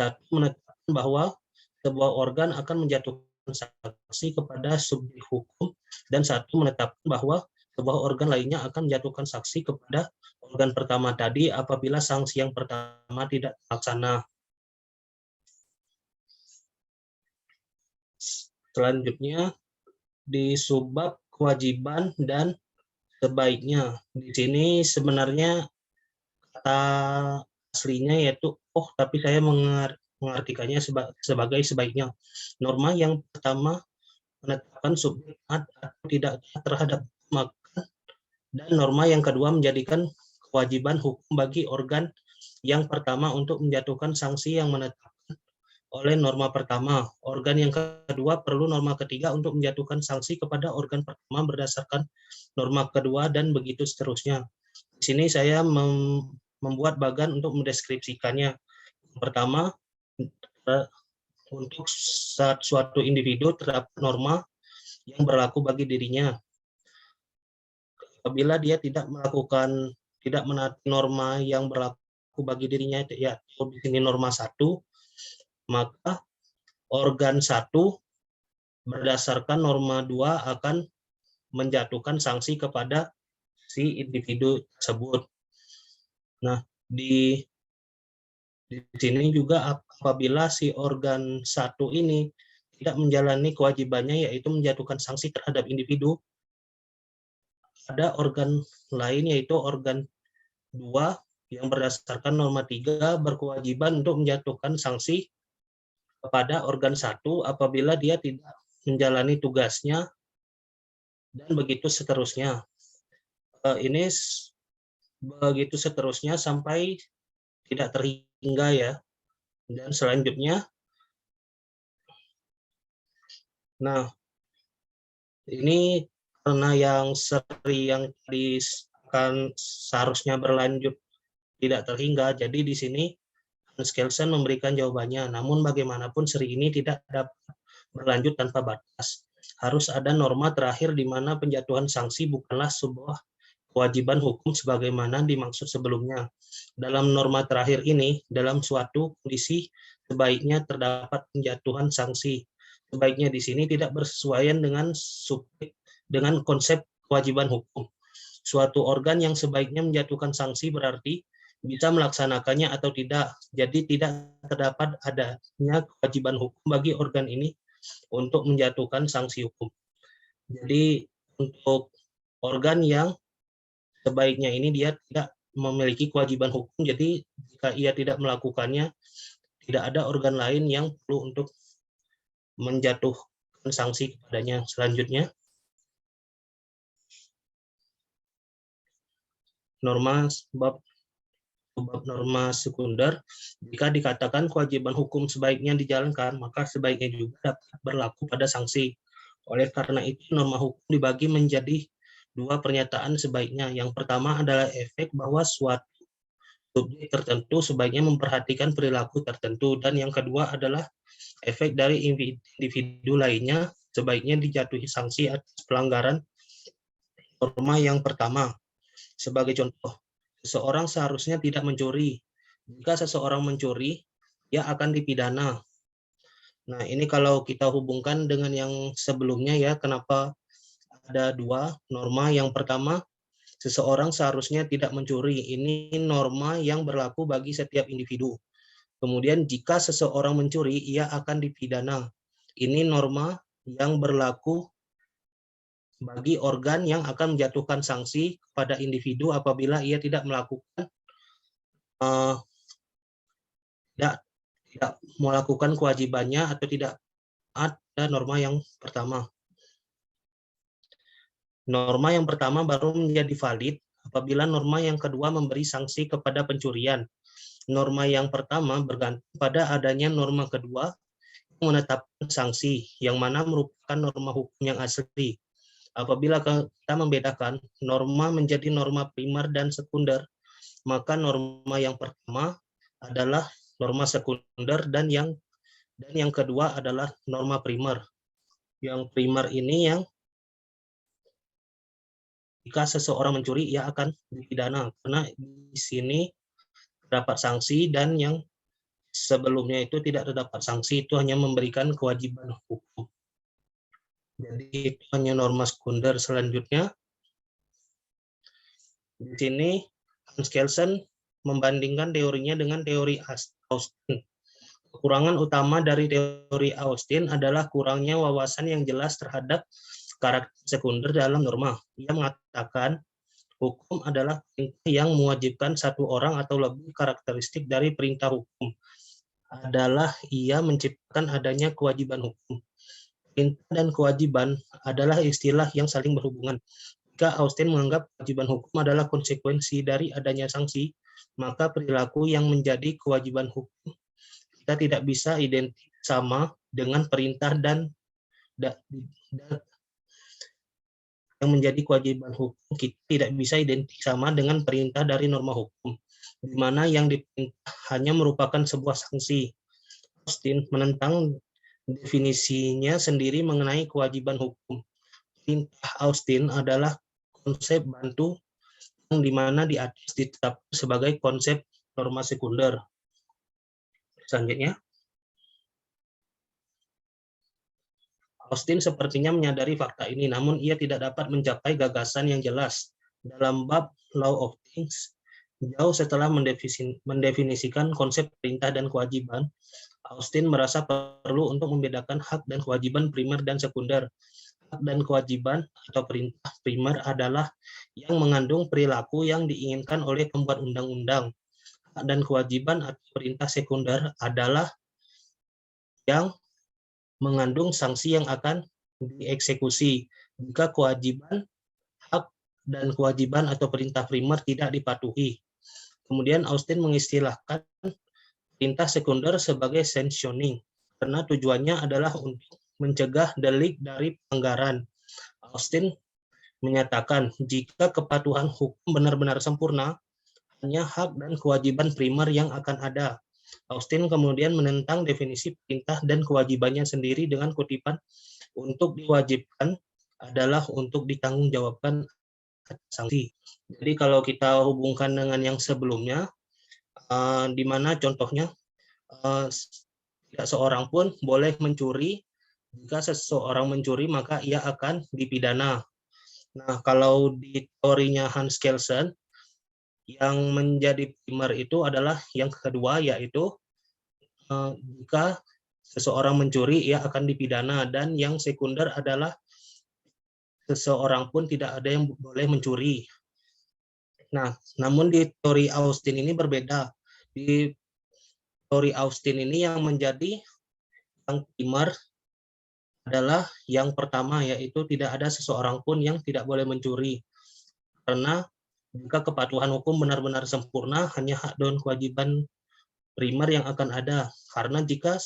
Satu menetapkan bahwa sebuah organ akan menjatuhkan sanksi kepada subjek hukum, dan satu menetapkan bahwa sebuah organ lainnya akan menjatuhkan sanksi kepada organ pertama tadi apabila sanksi yang pertama tidak terlaksana. Selanjutnya di subbab kewajiban dan sebaiknya. Di sini sebenarnya kata aslinya yaitu tapi saya mengartikannya sebagai sebaiknya. Norma yang pertama menetapkan subjek taat atau tidak taat terhadap makan, dan norma yang kedua menjadikan kewajiban hukum bagi organ yang pertama untuk menjatuhkan sanksi yang menetapkan oleh norma pertama. Organ yang kedua perlu norma ketiga untuk menjatuhkan sanksi kepada organ pertama berdasarkan norma kedua, dan begitu seterusnya. Di sini saya membuat bagan untuk mendeskripsikannya. Pertama, untuk suatu individu terdapat norma yang berlaku bagi dirinya. Apabila dia tidak menaati norma yang berlaku bagi dirinya, yaitu di sini norma 1, maka organ 1 berdasarkan norma 2 akan menjatuhkan sanksi kepada si individu tersebut. Nah, di sini juga apabila si organ 1 ini tidak menjalani kewajibannya yaitu menjatuhkan sanksi terhadap individu, ada organ lain yaitu organ 2 yang berdasarkan norma 3 berkewajiban untuk menjatuhkan sanksi kepada organ 1 apabila dia tidak menjalani tugasnya, dan begitu seterusnya. Ini begitu seterusnya sampai tidak terhingga ya. Dan selanjutnya, nah ini karena yang seri yang tadi akan seharusnya berlanjut tidak terhingga, jadi di sini Hans Kelsen memberikan jawabannya. Namun bagaimanapun seri ini tidak dapat berlanjut tanpa batas. harus ada norma terakhir di mana penjatuhan sanksi bukanlah sebuah kewajiban hukum sebagaimana dimaksud sebelumnya. Dalam norma terakhir ini, dalam suatu kondisi sebaiknya terdapat penjatuhan sanksi. Sebaiknya di sini tidak bersesuaian dengan konsep kewajiban hukum. Suatu organ yang sebaiknya menjatuhkan sanksi berarti bisa melaksanakannya atau tidak. Jadi tidak terdapat adanya kewajiban hukum bagi organ ini untuk menjatuhkan sanksi hukum. Jadi untuk organ yang sebaiknya ini dia tidak memiliki kewajiban hukum, jadi jika ia tidak melakukannya, tidak ada organ lain yang perlu untuk menjatuhkan sanksi kepadanya. Selanjutnya, bab norma sekunder. Jika dikatakan kewajiban hukum sebaiknya dijalankan, maka sebaiknya juga dapat berlaku pada sanksi. Oleh karena itu, norma hukum dibagi menjadi dua pernyataan sebaiknya. Yang pertama adalah efek bahwa suatu subjek tertentu sebaiknya memperhatikan perilaku tertentu, dan yang kedua adalah efek dari individu lainnya sebaiknya dijatuhi sanksi atas pelanggaran norma yang pertama. Sebagai contoh, seseorang seharusnya tidak mencuri. Jika seseorang mencuri, ia akan dipidana. Nah, ini kalau kita hubungkan dengan yang sebelumnya ya, kenapa ada dua norma. Yang pertama, seseorang seharusnya tidak mencuri. Ini norma yang berlaku bagi setiap individu. Kemudian jika seseorang mencuri, ia akan dipidana. Ini norma yang berlaku bagi organ yang akan menjatuhkan sanksi kepada individu apabila ia tidak melakukan tidak melakukan kewajibannya atau tidak ada norma yang pertama. Norma yang pertama baru menjadi valid apabila norma yang kedua memberi sanksi kepada pencurian. Norma yang pertama bergantung pada adanya norma kedua yang menetapkan sanksi, yang mana merupakan norma hukum yang asli. Apabila kita membedakan norma menjadi norma primer dan sekunder, maka norma yang pertama adalah norma sekunder dan yang kedua adalah norma primer. Yang primer ini yang jika seseorang mencuri, ia akan dipidana karena di sini terdapat sanksi, dan yang sebelumnya itu tidak terdapat sanksi, itu hanya memberikan kewajiban hukum. Jadi itu hanya norma sekunder. Selanjutnya, di sini Hans Kelsen membandingkan teorinya dengan teori Austin. Kekurangan utama dari teori Austin adalah kurangnya wawasan yang jelas terhadap karakter sekunder dalam norma. Ia mengatakan hukum adalah perintah yang mewajibkan satu orang atau lebih. Karakteristik dari perintah hukum adalah ia menciptakan adanya kewajiban hukum. Perintah dan kewajiban adalah istilah yang saling berhubungan. Jika Austin menganggap kewajiban hukum adalah konsekuensi dari adanya sanksi, maka perilaku yang menjadi kewajiban hukum kita tidak bisa identik sama dengan perintah dan yang menjadi kewajiban hukum kita tidak bisa identik sama dengan perintah dari norma hukum, di mana yang diperintah hanya merupakan sebuah sanksi. Austin menentang definisinya sendiri mengenai kewajiban hukum. Perintah Austin adalah konsep bantu yang dimana di atas ditetapkan sebagai konsep norma sekunder. Selanjutnya, Austin sepertinya menyadari fakta ini, namun ia tidak dapat mencapai gagasan yang jelas. Dalam bab Law of Things, jauh setelah mendefinisikan konsep perintah dan kewajiban, Austin merasa perlu untuk membedakan hak dan kewajiban primer dan sekunder. Hak dan kewajiban atau perintah primer adalah yang mengandung perilaku yang diinginkan oleh pembuat undang-undang. Hak dan kewajiban atau perintah sekunder adalah yang mengandung sanksi yang akan dieksekusi jika kewajiban, hak, dan kewajiban atau perintah primer tidak dipatuhi. Kemudian Austin mengistilahkan perintah sekunder sebagai sanctioning, karena tujuannya adalah untuk mencegah delik dari pelanggaran. Austin menyatakan jika kepatuhan hukum benar-benar sempurna, hanya hak dan kewajiban primer yang akan ada. Austin kemudian menentang definisi perintah dan kewajibannya sendiri dengan kutipan untuk diwajibkan adalah untuk ditanggungjawabkan sanksi. Jadi kalau kita hubungkan dengan yang sebelumnya, di mana contohnya tidak seorang pun boleh mencuri. Jika seseorang mencuri, maka ia akan dipidana. Nah, kalau di teorinya Hans Kelsen, yang menjadi primer itu adalah yang kedua, yaitu jika seseorang mencuri, ia akan dipidana. Dan yang sekunder adalah seseorang pun tidak ada yang boleh mencuri. Nah, namun di teori Austin ini berbeda. Di teori Austin ini yang menjadi yang primer adalah yang pertama, yaitu tidak ada seseorang pun yang tidak boleh mencuri. Karena jika kepatuhan hukum benar-benar sempurna, hanya hak dan kewajiban primer yang akan ada. Karena jika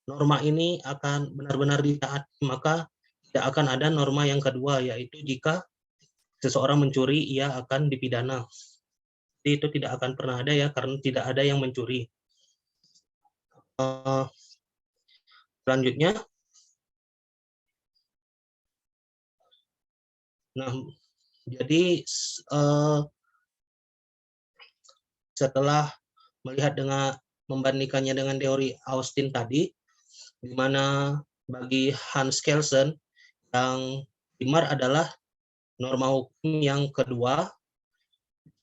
norma ini akan benar-benar ditaati, maka tidak akan ada norma yang kedua, yaitu jika seseorang mencuri, ia akan dipidana. Jadi itu tidak akan pernah ada ya, karena tidak ada yang mencuri. Selanjutnya, nah, jadi setelah melihat membandingkannya dengan teori Austin tadi, di mana bagi Hans Kelsen yang primer adalah norma hukum yang kedua,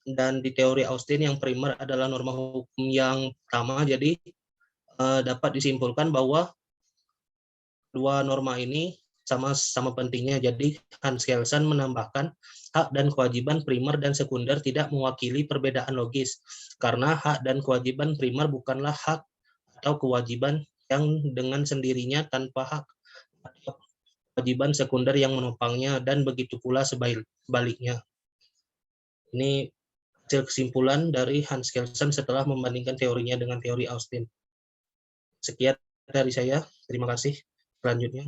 dan di teori Austin yang primer adalah norma hukum yang pertama. Jadi dapat disimpulkan bahwa dua norma ini sama-sama pentingnya. Jadi Hans Kelsen menambahkan hak dan kewajiban primer dan sekunder tidak mewakili perbedaan logis, karena hak dan kewajiban primer bukanlah hak atau kewajiban yang dengan sendirinya tanpa hak atau kewajiban sekunder yang menopangnya, dan begitu pula sebaliknya. Ini hasil kesimpulan dari Hans Kelsen setelah membandingkan teorinya dengan teori Austin. Sekian dari saya, terima kasih. Selanjutnya.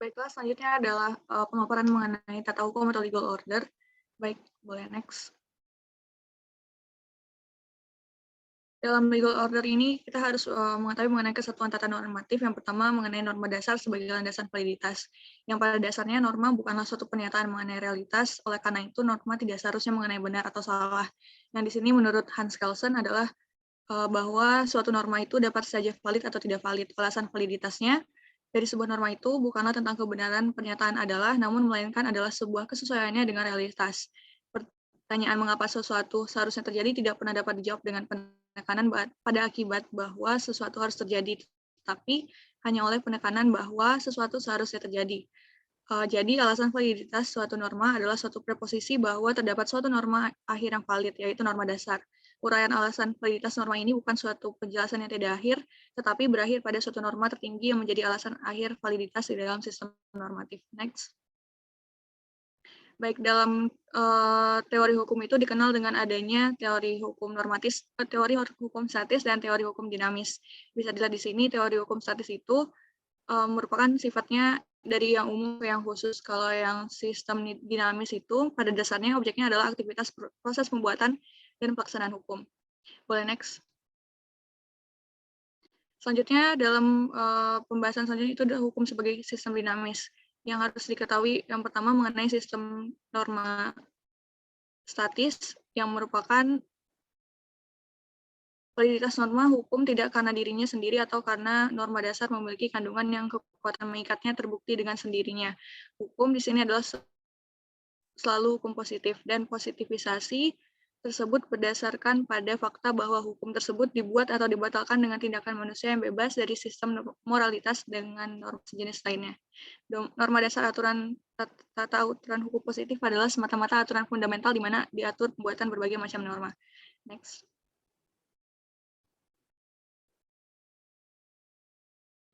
Baiklah, selanjutnya adalah pemaparan mengenai tata hukum atau legal order. Baik, boleh next. Dalam legal order ini, kita harus mengetahui mengenai kesatuan tata normatif. Yang pertama, mengenai norma dasar sebagai landasan validitas. Yang pada dasarnya, norma bukanlah suatu pernyataan mengenai realitas, oleh karena itu, norma tidak seharusnya mengenai benar atau salah. Yang di sini, menurut Hans Kelsen adalah bahwa suatu norma itu dapat saja valid atau tidak valid. Alasan validitasnya, dari sebuah norma itu bukanlah tentang kebenaran pernyataan adalah, namun melainkan adalah sebuah kesesuaiannya dengan realitas. Pertanyaan mengapa sesuatu seharusnya terjadi tidak pernah dapat dijawab dengan penekanan pada akibat bahwa sesuatu harus terjadi, tapi hanya oleh penekanan bahwa sesuatu seharusnya terjadi. Jadi alasan validitas suatu norma adalah suatu preposisi bahwa terdapat suatu norma akhir yang valid, yaitu norma dasar. Uraian alasan validitas norma ini bukan suatu penjelasan yang tidak akhir, tetapi berakhir pada suatu norma tertinggi yang menjadi alasan akhir validitas di dalam sistem normatif. Next. Baik, dalam teori hukum itu dikenal dengan adanya teori hukum normatis, teori hukum statis, dan teori hukum dinamis. Bisa dilihat di sini, teori hukum statis itu merupakan sifatnya dari yang umum ke yang khusus. Kalau yang sistem dinamis itu, pada dasarnya objeknya adalah aktivitas proses pembuatan dan pelaksanaan hukum. Boleh next. Selanjutnya, dalam pembahasan selanjutnya itu adalah hukum sebagai sistem dinamis. Yang harus diketahui yang pertama mengenai sistem norma statis yang merupakan validitas norma hukum tidak karena dirinya sendiri atau karena norma dasar memiliki kandungan yang kekuatan mengikatnya terbukti dengan sendirinya. Hukum di sini adalah selalu hukum positif, dan positivisasi tersebut berdasarkan pada fakta bahwa hukum tersebut dibuat atau dibatalkan dengan tindakan manusia yang bebas dari sistem moralitas dengan norma sejenis lainnya. Norma dasar tata aturan hukum positif adalah semata-mata aturan fundamental di mana diatur pembuatan berbagai macam norma. Next.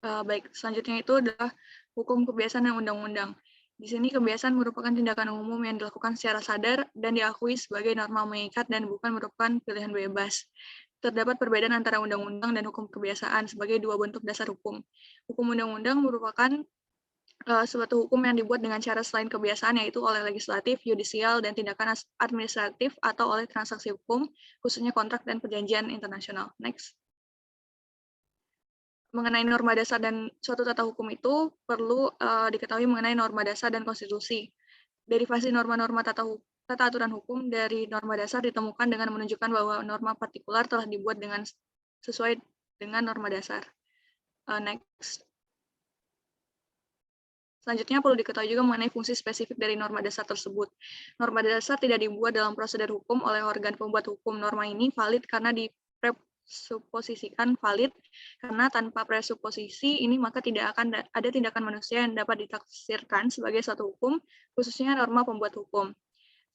Baik, selanjutnya itu adalah hukum kebiasaan dan undang-undang. Di sini kebiasaan merupakan tindakan umum yang dilakukan secara sadar dan diakui sebagai norma mengikat dan bukan merupakan pilihan bebas. Terdapat perbedaan antara undang-undang dan hukum kebiasaan sebagai dua bentuk dasar hukum. Hukum undang-undang merupakan suatu hukum yang dibuat dengan cara selain kebiasaan, yaitu oleh legislatif, yudisial, dan tindakan administratif atau oleh transaksi hukum, khususnya kontrak dan perjanjian internasional. Next. mengenai norma dasar dan suatu tata hukum itu perlu diketahui mengenai norma dasar dan konstitusi. Derivasi norma-norma tata aturan hukum dari norma dasar ditemukan dengan menunjukkan bahwa norma partikular telah dibuat dengan sesuai dengan norma dasar. Next. Selanjutnya perlu diketahui juga mengenai fungsi spesifik dari norma dasar tersebut. Norma dasar tidak dibuat dalam prosedur hukum oleh organ pembuat hukum. Norma ini valid karena dipresuposisikan valid, karena tanpa presuposisi ini maka tidak akan ada tindakan manusia yang dapat ditafsirkan sebagai suatu hukum, khususnya norma pembuat hukum.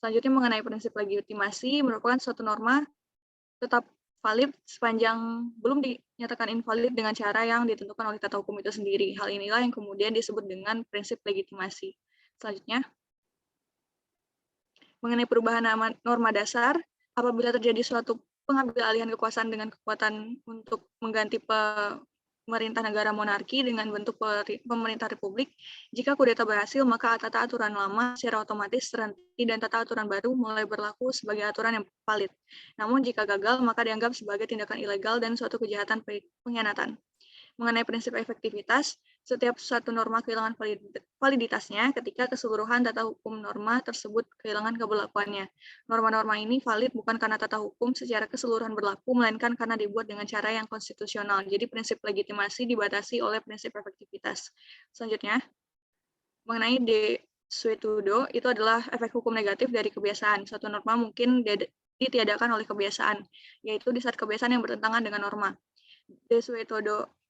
Selanjutnya mengenai prinsip legitimasi, merupakan suatu norma tetap valid sepanjang belum dinyatakan invalid dengan cara yang ditentukan oleh tata hukum itu sendiri. Hal inilah yang kemudian disebut dengan prinsip legitimasi. Selanjutnya, mengenai perubahan norma dasar, apabila terjadi suatu pengambil alihan kekuasaan dengan kekuatan untuk mengganti pemerintah negara monarki dengan bentuk pemerintah republik, jika kudeta berhasil, maka tata aturan lama secara otomatis terhenti dan tata aturan baru mulai berlaku sebagai aturan yang valid. Namun jika gagal, maka dianggap sebagai tindakan ilegal dan suatu kejahatan pengkhianatan. Mengenai prinsip efektivitas, setiap suatu norma kehilangan validitasnya ketika keseluruhan tata hukum norma tersebut kehilangan keberlakuannya. Norma-norma ini valid bukan karena tata hukum secara keseluruhan berlaku, melainkan karena dibuat dengan cara yang konstitusional. Jadi prinsip legitimasi dibatasi oleh prinsip efektivitas. Selanjutnya, mengenai de suetudo, itu adalah efek hukum negatif dari kebiasaan. Suatu norma mungkin ditiadakan oleh kebiasaan, yaitu di saat kebiasaan yang bertentangan dengan norma. De suetudo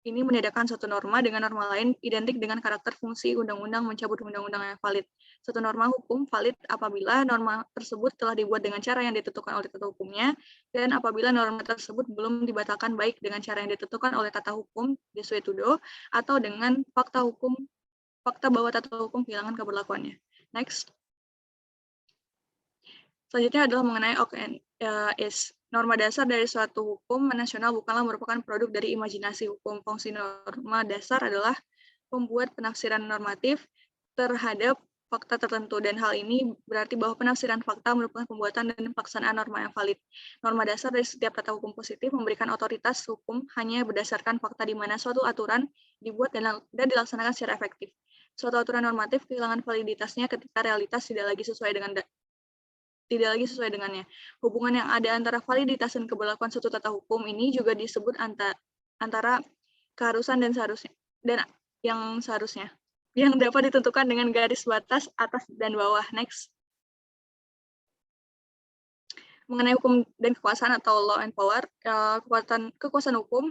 ini meniadakan suatu norma dengan norma lain identik dengan karakter fungsi undang-undang mencabut undang-undang yang valid. Suatu norma hukum valid apabila norma tersebut telah dibuat dengan cara yang ditentukan oleh tata hukumnya, dan apabila norma tersebut belum dibatalkan baik dengan cara yang ditentukan oleh tata hukum de suetudo atau dengan fakta bahwa tata hukum kehilangan keberlakuannya. Next. Selanjutnya adalah mengenai OKNIS. Norma dasar dari suatu hukum nasional bukanlah merupakan produk dari imajinasi hukum. Fungsi norma dasar adalah membuat penafsiran normatif terhadap fakta tertentu, dan hal ini berarti bahwa penafsiran fakta merupakan pembuatan dan pelaksanaan norma yang valid. Norma dasar dari setiap tata hukum positif memberikan otoritas hukum hanya berdasarkan fakta di mana suatu aturan dibuat dan dilaksanakan secara efektif. Suatu aturan normatif kehilangan validitasnya ketika realitas tidak lagi sesuai dengannya. Hubungan yang ada antara validitas dan keberlakuan suatu tata hukum ini juga disebut antara keharusan dan seharusnya, yang dapat ditentukan dengan garis batas atas dan bawah. Next. Mengenai hukum dan kekuasaan atau law and power, kekuasaan hukum,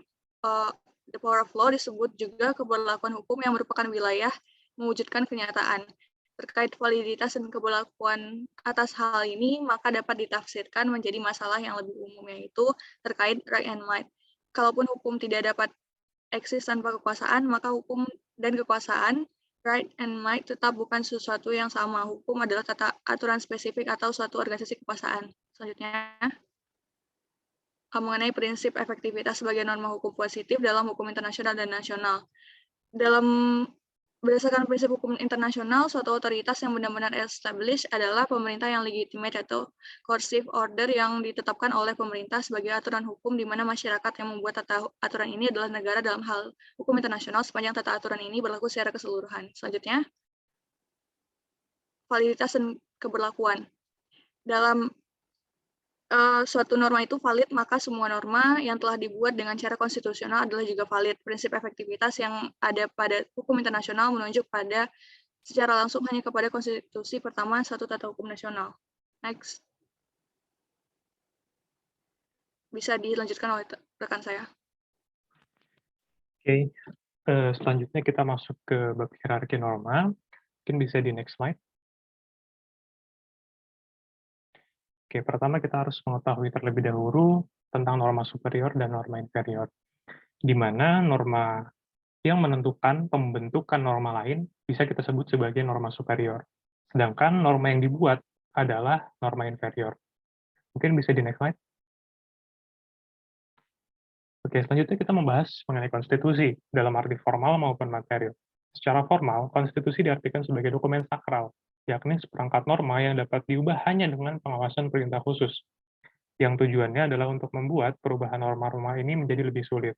the power of law, disebut juga keberlakuan hukum yang merupakan wilayah mewujudkan kenyataan. Terkait validitas dan keberlakuan atas hal ini, maka dapat ditafsirkan menjadi masalah yang lebih umum, yaitu terkait right and might. Kalaupun hukum tidak dapat eksis tanpa kekuasaan, maka hukum dan kekuasaan, right and might, tetap bukan sesuatu yang sama. Hukum adalah tata aturan spesifik atau suatu organisasi kekuasaan. Selanjutnya, mengenai prinsip efektivitas sebagai norma hukum positif dalam hukum internasional dan nasional. Berdasarkan prinsip hukum internasional, suatu otoritas yang benar-benar established adalah pemerintah yang legitimate atau coercive order yang ditetapkan oleh pemerintah sebagai aturan hukum, di mana masyarakat yang membuat tata aturan ini adalah negara dalam hal hukum internasional sepanjang tata aturan ini berlaku secara keseluruhan. Selanjutnya, validitas dan keberlakuan. Dalam suatu norma itu valid, maka semua norma yang telah dibuat dengan cara konstitusional adalah juga valid. Prinsip efektivitas yang ada pada hukum internasional menunjuk pada secara langsung hanya kepada konstitusi pertama suatu tata hukum nasional. Next. Bisa dilanjutkan oleh rekan saya. Oke, selanjutnya kita masuk ke bab hierarki norma. Mungkin bisa di next slide. Oke, pertama kita harus mengetahui terlebih dahulu tentang norma superior dan norma inferior, di mana norma yang menentukan pembentukan norma lain bisa kita sebut sebagai norma superior, sedangkan norma yang dibuat adalah norma inferior. Mungkin bisa di next slide. Oke, selanjutnya kita membahas mengenai konstitusi, dalam arti formal maupun material. Secara formal, konstitusi diartikan sebagai dokumen sakral, yakni seperangkat norma yang dapat diubah hanya dengan pengawasan perintah khusus, yang tujuannya adalah untuk membuat perubahan norma-norma ini menjadi lebih sulit.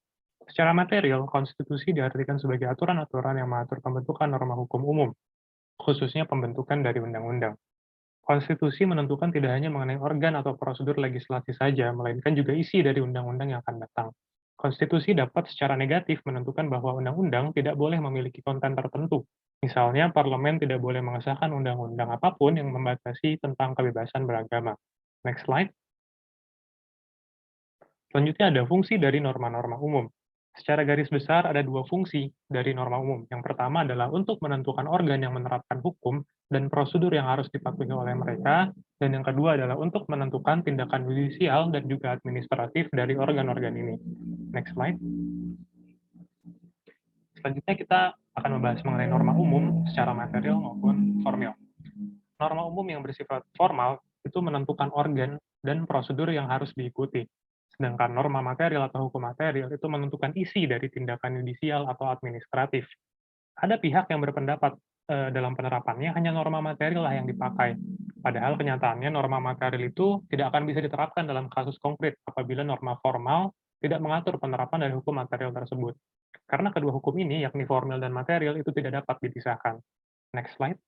Secara material, konstitusi diartikan sebagai aturan-aturan yang mengatur pembentukan norma hukum umum, khususnya pembentukan dari undang-undang. Konstitusi menentukan tidak hanya mengenai organ atau prosedur legislasi saja, melainkan juga isi dari undang-undang yang akan datang. Konstitusi dapat secara negatif menentukan bahwa undang-undang tidak boleh memiliki konten tertentu. Misalnya, parlemen tidak boleh mengesahkan undang-undang apapun yang membatasi tentang kebebasan beragama. Next slide. Selanjutnya ada fungsi dari norma-norma umum. Secara garis besar ada dua fungsi dari norma umum. Yang pertama adalah untuk menentukan organ yang menerapkan hukum dan prosedur yang harus dipatuhi oleh mereka, dan yang kedua adalah untuk menentukan tindakan yudisial dan juga administratif dari organ-organ ini. Next slide. Selanjutnya kita akan membahas mengenai norma umum secara material maupun formil. Norma umum yang bersifat formal itu menentukan organ dan prosedur yang harus diikuti. Sedangkan norma material atau hukum material itu menentukan isi dari tindakan yudisial atau administratif. Ada pihak yang berpendapat dalam penerapannya hanya norma material lah yang dipakai. Padahal kenyataannya norma material itu tidak akan bisa diterapkan dalam kasus konkret apabila norma formal tidak mengatur penerapan dari hukum material tersebut. Karena kedua hukum ini, yakni formil dan material, itu tidak dapat dipisahkan. Next slide.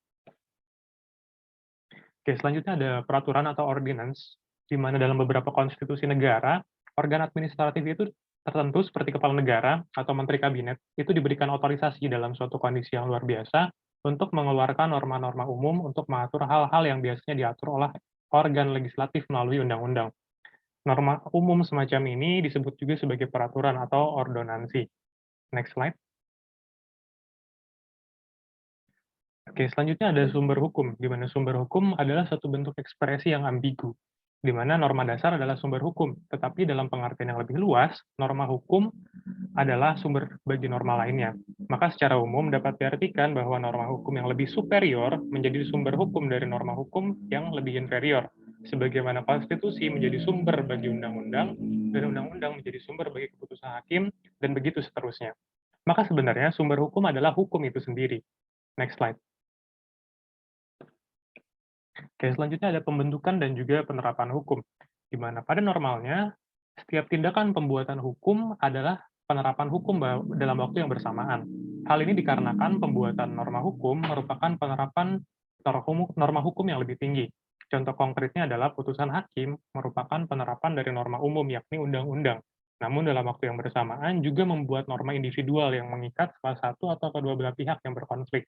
Oke, selanjutnya ada peraturan atau ordinance, di mana dalam beberapa konstitusi negara, organ administratif itu tertentu seperti kepala negara atau menteri kabinet, itu diberikan otorisasi dalam suatu kondisi yang luar biasa untuk mengeluarkan norma-norma umum untuk mengatur hal-hal yang biasanya diatur oleh organ legislatif melalui undang-undang. Norma umum semacam ini disebut juga sebagai peraturan atau ordonansi. Next slide. Oke, selanjutnya ada sumber hukum, di mana sumber hukum adalah satu bentuk ekspresi yang ambigu, di mana norma dasar adalah sumber hukum, tetapi dalam pengertian yang lebih luas, norma hukum adalah sumber bagi norma lainnya. Maka secara umum dapat diartikan bahwa norma hukum yang lebih superior menjadi sumber hukum dari norma hukum yang lebih inferior, sebagaimana konstitusi menjadi sumber bagi undang-undang, dan undang-undang menjadi sumber bagi keputusan hakim, dan begitu seterusnya. Maka sebenarnya sumber hukum adalah hukum itu sendiri. Next slide. Oke, selanjutnya ada pembentukan dan juga penerapan hukum, di mana pada normalnya setiap tindakan pembuatan hukum adalah penerapan hukum dalam waktu yang bersamaan. Hal ini dikarenakan pembuatan norma hukum merupakan penerapan norma hukum yang lebih tinggi. Contoh konkretnya adalah putusan hakim merupakan penerapan dari norma umum, yakni undang-undang. Namun dalam waktu yang bersamaan juga membuat norma individual yang mengikat salah satu atau kedua belah pihak yang berkonflik.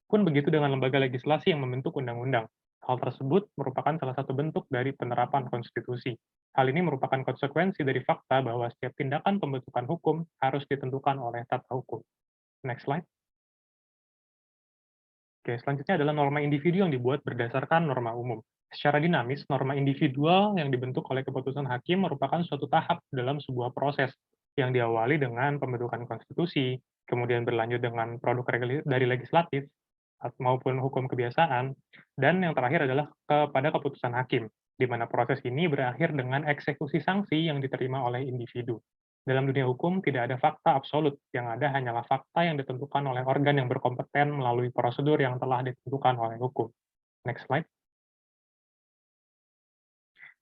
Pun begitu dengan lembaga legislasi yang membentuk undang-undang. Hal tersebut merupakan salah satu bentuk dari penerapan konstitusi. Hal ini merupakan konsekuensi dari fakta bahwa setiap tindakan pembentukan hukum harus ditentukan oleh tata hukum. Next slide. Oke, selanjutnya adalah norma individu yang dibuat berdasarkan norma umum. Secara dinamis, norma individual yang dibentuk oleh keputusan hakim merupakan suatu tahap dalam sebuah proses yang diawali dengan pembentukan konstitusi, kemudian berlanjut dengan produk dari legislatif, maupun hukum kebiasaan, dan yang terakhir adalah kepada keputusan hakim, di mana proses ini berakhir dengan eksekusi sanksi yang diterima oleh individu. Dalam dunia hukum, tidak ada fakta absolut, yang ada hanyalah fakta yang ditentukan oleh organ yang berkompeten melalui prosedur yang telah ditentukan oleh hukum. Next slide.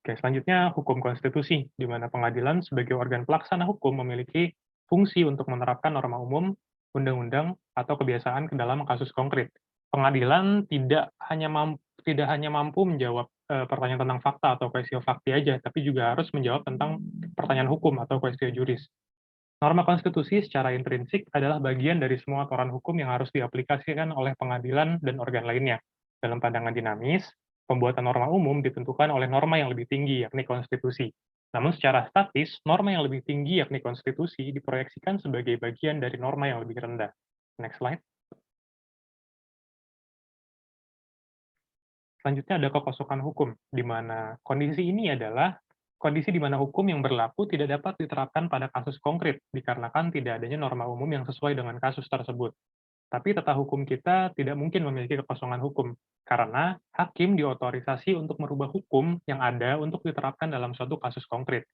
Oke, selanjutnya hukum konstitusi, di mana pengadilan sebagai organ pelaksana hukum memiliki fungsi untuk menerapkan norma umum, undang-undang, atau kebiasaan ke dalam kasus konkret. Pengadilan tidak hanya mampu menjawab pertanyaan tentang fakta atau quaestio facti aja, tapi juga harus menjawab tentang pertanyaan hukum atau quaestio juris. Norma konstitusi secara intrinsik adalah bagian dari semua aturan hukum yang harus diaplikasikan oleh pengadilan dan organ lainnya. Dalam pandangan dinamis, pembuatan norma umum ditentukan oleh norma yang lebih tinggi, yakni konstitusi. Namun secara statis, norma yang lebih tinggi, yakni konstitusi, diproyeksikan sebagai bagian dari norma yang lebih rendah. Next slide. Selanjutnya ada kekosongan hukum, di mana kondisi ini adalah kondisi di mana hukum yang berlaku tidak dapat diterapkan pada kasus konkret, dikarenakan tidak adanya norma umum yang sesuai dengan kasus tersebut. Tapi tata hukum kita tidak mungkin memiliki kekosongan hukum, karena hakim diotorisasi untuk merubah hukum yang ada untuk diterapkan dalam suatu kasus konkret.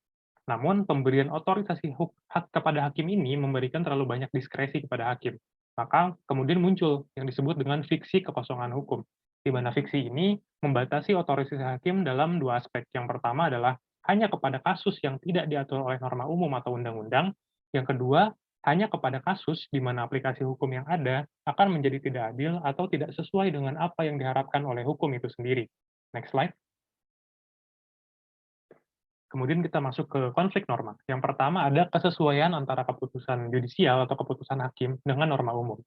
Namun, pemberian otorisasi hak kepada hakim ini memberikan terlalu banyak diskresi kepada hakim. Maka kemudian muncul yang disebut dengan fiksi kekosongan hukum, di mana fiksi ini membatasi otorisasi hakim dalam dua aspek. Yang pertama adalah hanya kepada kasus yang tidak diatur oleh norma umum atau undang-undang, Yang kedua, hanya kepada kasus di mana aplikasi hukum yang ada akan menjadi tidak adil atau tidak sesuai dengan apa yang diharapkan oleh hukum itu sendiri. Next slide. Kemudian kita masuk ke konflik norma. Yang pertama ada kesesuaian antara keputusan yudisial atau keputusan hakim dengan norma umum.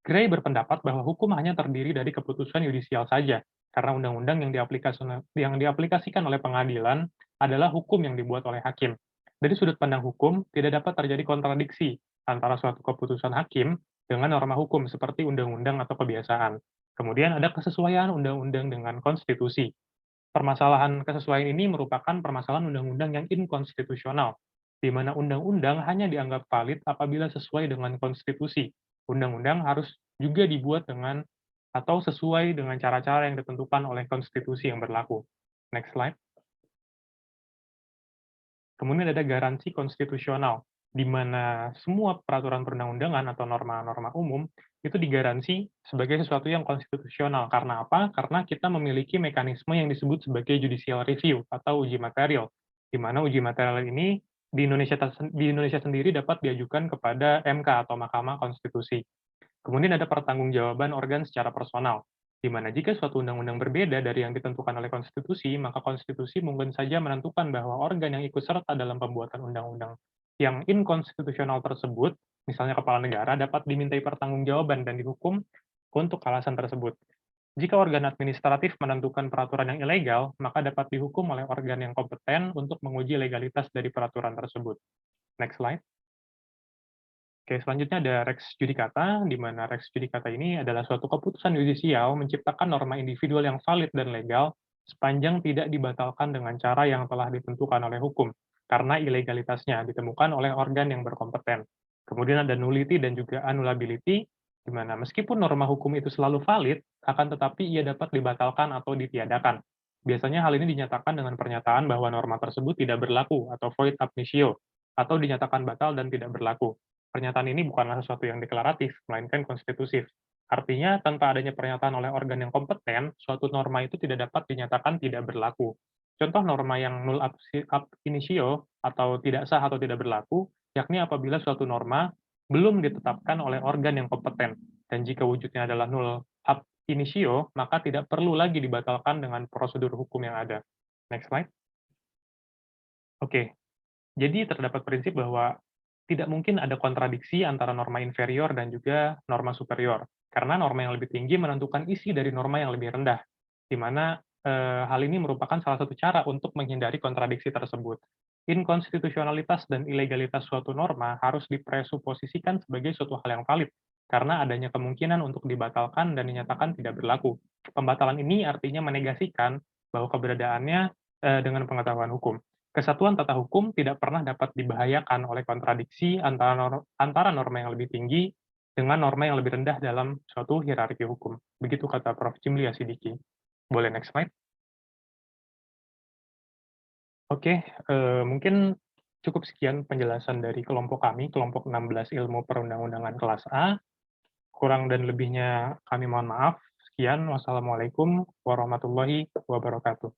Gray berpendapat bahwa hukum hanya terdiri dari keputusan yudisial saja, karena undang-undang yang diaplikasikan oleh pengadilan adalah hukum yang dibuat oleh hakim. Dari sudut pandang hukum, tidak dapat terjadi kontradiksi antara suatu keputusan hakim dengan norma hukum seperti undang-undang atau kebiasaan. Kemudian ada kesesuaian undang-undang dengan konstitusi. Permasalahan kesesuaian ini merupakan permasalahan undang-undang yang inkonstitusional, di mana undang-undang hanya dianggap valid apabila sesuai dengan konstitusi. Undang-undang harus juga dibuat dengan atau sesuai dengan cara-cara yang ditentukan oleh konstitusi yang berlaku. Next slide. Kemudian ada garansi konstitusional, di mana semua peraturan perundang-undangan atau norma-norma umum itu digaransi sebagai sesuatu yang konstitusional. Karena apa? Karena kita memiliki mekanisme yang disebut sebagai judicial review atau uji material, di mana uji material ini di Indonesia sendiri dapat diajukan kepada MK atau Mahkamah Konstitusi. Kemudian ada pertanggungjawaban organ secara personal, di mana jika suatu undang-undang berbeda dari yang ditentukan oleh konstitusi, maka konstitusi mungkin saja menentukan bahwa organ yang ikut serta dalam pembuatan undang-undang yang inkonstitusional tersebut, misalnya kepala negara, dapat dimintai pertanggungjawaban dan dihukum untuk alasan tersebut. Jika organ administratif menentukan peraturan yang ilegal, maka dapat dihukum oleh organ yang kompeten untuk menguji legalitas dari peraturan tersebut. Next slide. Oke, selanjutnya ada Rex Judicata, di mana Rex Judicata ini adalah suatu keputusan yudisial menciptakan norma individual yang valid dan legal sepanjang tidak dibatalkan dengan cara yang telah ditentukan oleh hukum, karena ilegalitasnya ditemukan oleh organ yang berkompeten. Kemudian ada nullity dan juga annullability, di mana meskipun norma hukum itu selalu valid, akan tetapi ia dapat dibatalkan atau ditiadakan. Biasanya hal ini dinyatakan dengan pernyataan bahwa norma tersebut tidak berlaku atau void ab initio, atau dinyatakan batal dan tidak berlaku. Pernyataan ini bukanlah sesuatu yang deklaratif, melainkan konstitutif. Artinya, tanpa adanya pernyataan oleh organ yang kompeten, suatu norma itu tidak dapat dinyatakan tidak berlaku. Contoh norma yang null ab initio atau tidak sah atau tidak berlaku, yakni apabila suatu norma belum ditetapkan oleh organ yang kompeten. Dan jika wujudnya adalah null ab initio, maka tidak perlu lagi dibatalkan dengan prosedur hukum yang ada. Next slide. Oke, jadi terdapat prinsip bahwa tidak mungkin ada kontradiksi antara norma inferior dan juga norma superior, karena norma yang lebih tinggi menentukan isi dari norma yang lebih rendah, di mana hal ini merupakan salah satu cara untuk menghindari kontradiksi tersebut. Inkonstitusionalitas dan ilegalitas suatu norma harus dipresuposisikan sebagai suatu hal yang valid, karena adanya kemungkinan untuk dibatalkan dan dinyatakan tidak berlaku. Pembatalan ini artinya menegasikan bahwa keberadaannya dengan pengetahuan hukum. Kesatuan tata hukum tidak pernah dapat dibahayakan oleh kontradiksi antara norma yang lebih tinggi dengan norma yang lebih rendah dalam suatu hierarki hukum. Begitu kata Prof. Jimli Asidiki. Boleh next slide? Oke, mungkin cukup sekian penjelasan dari kelompok kami, kelompok 16 Ilmu Perundang-undangan kelas A. Kurang dan lebihnya kami mohon maaf. Sekian, wassalamualaikum warahmatullahi wabarakatuh.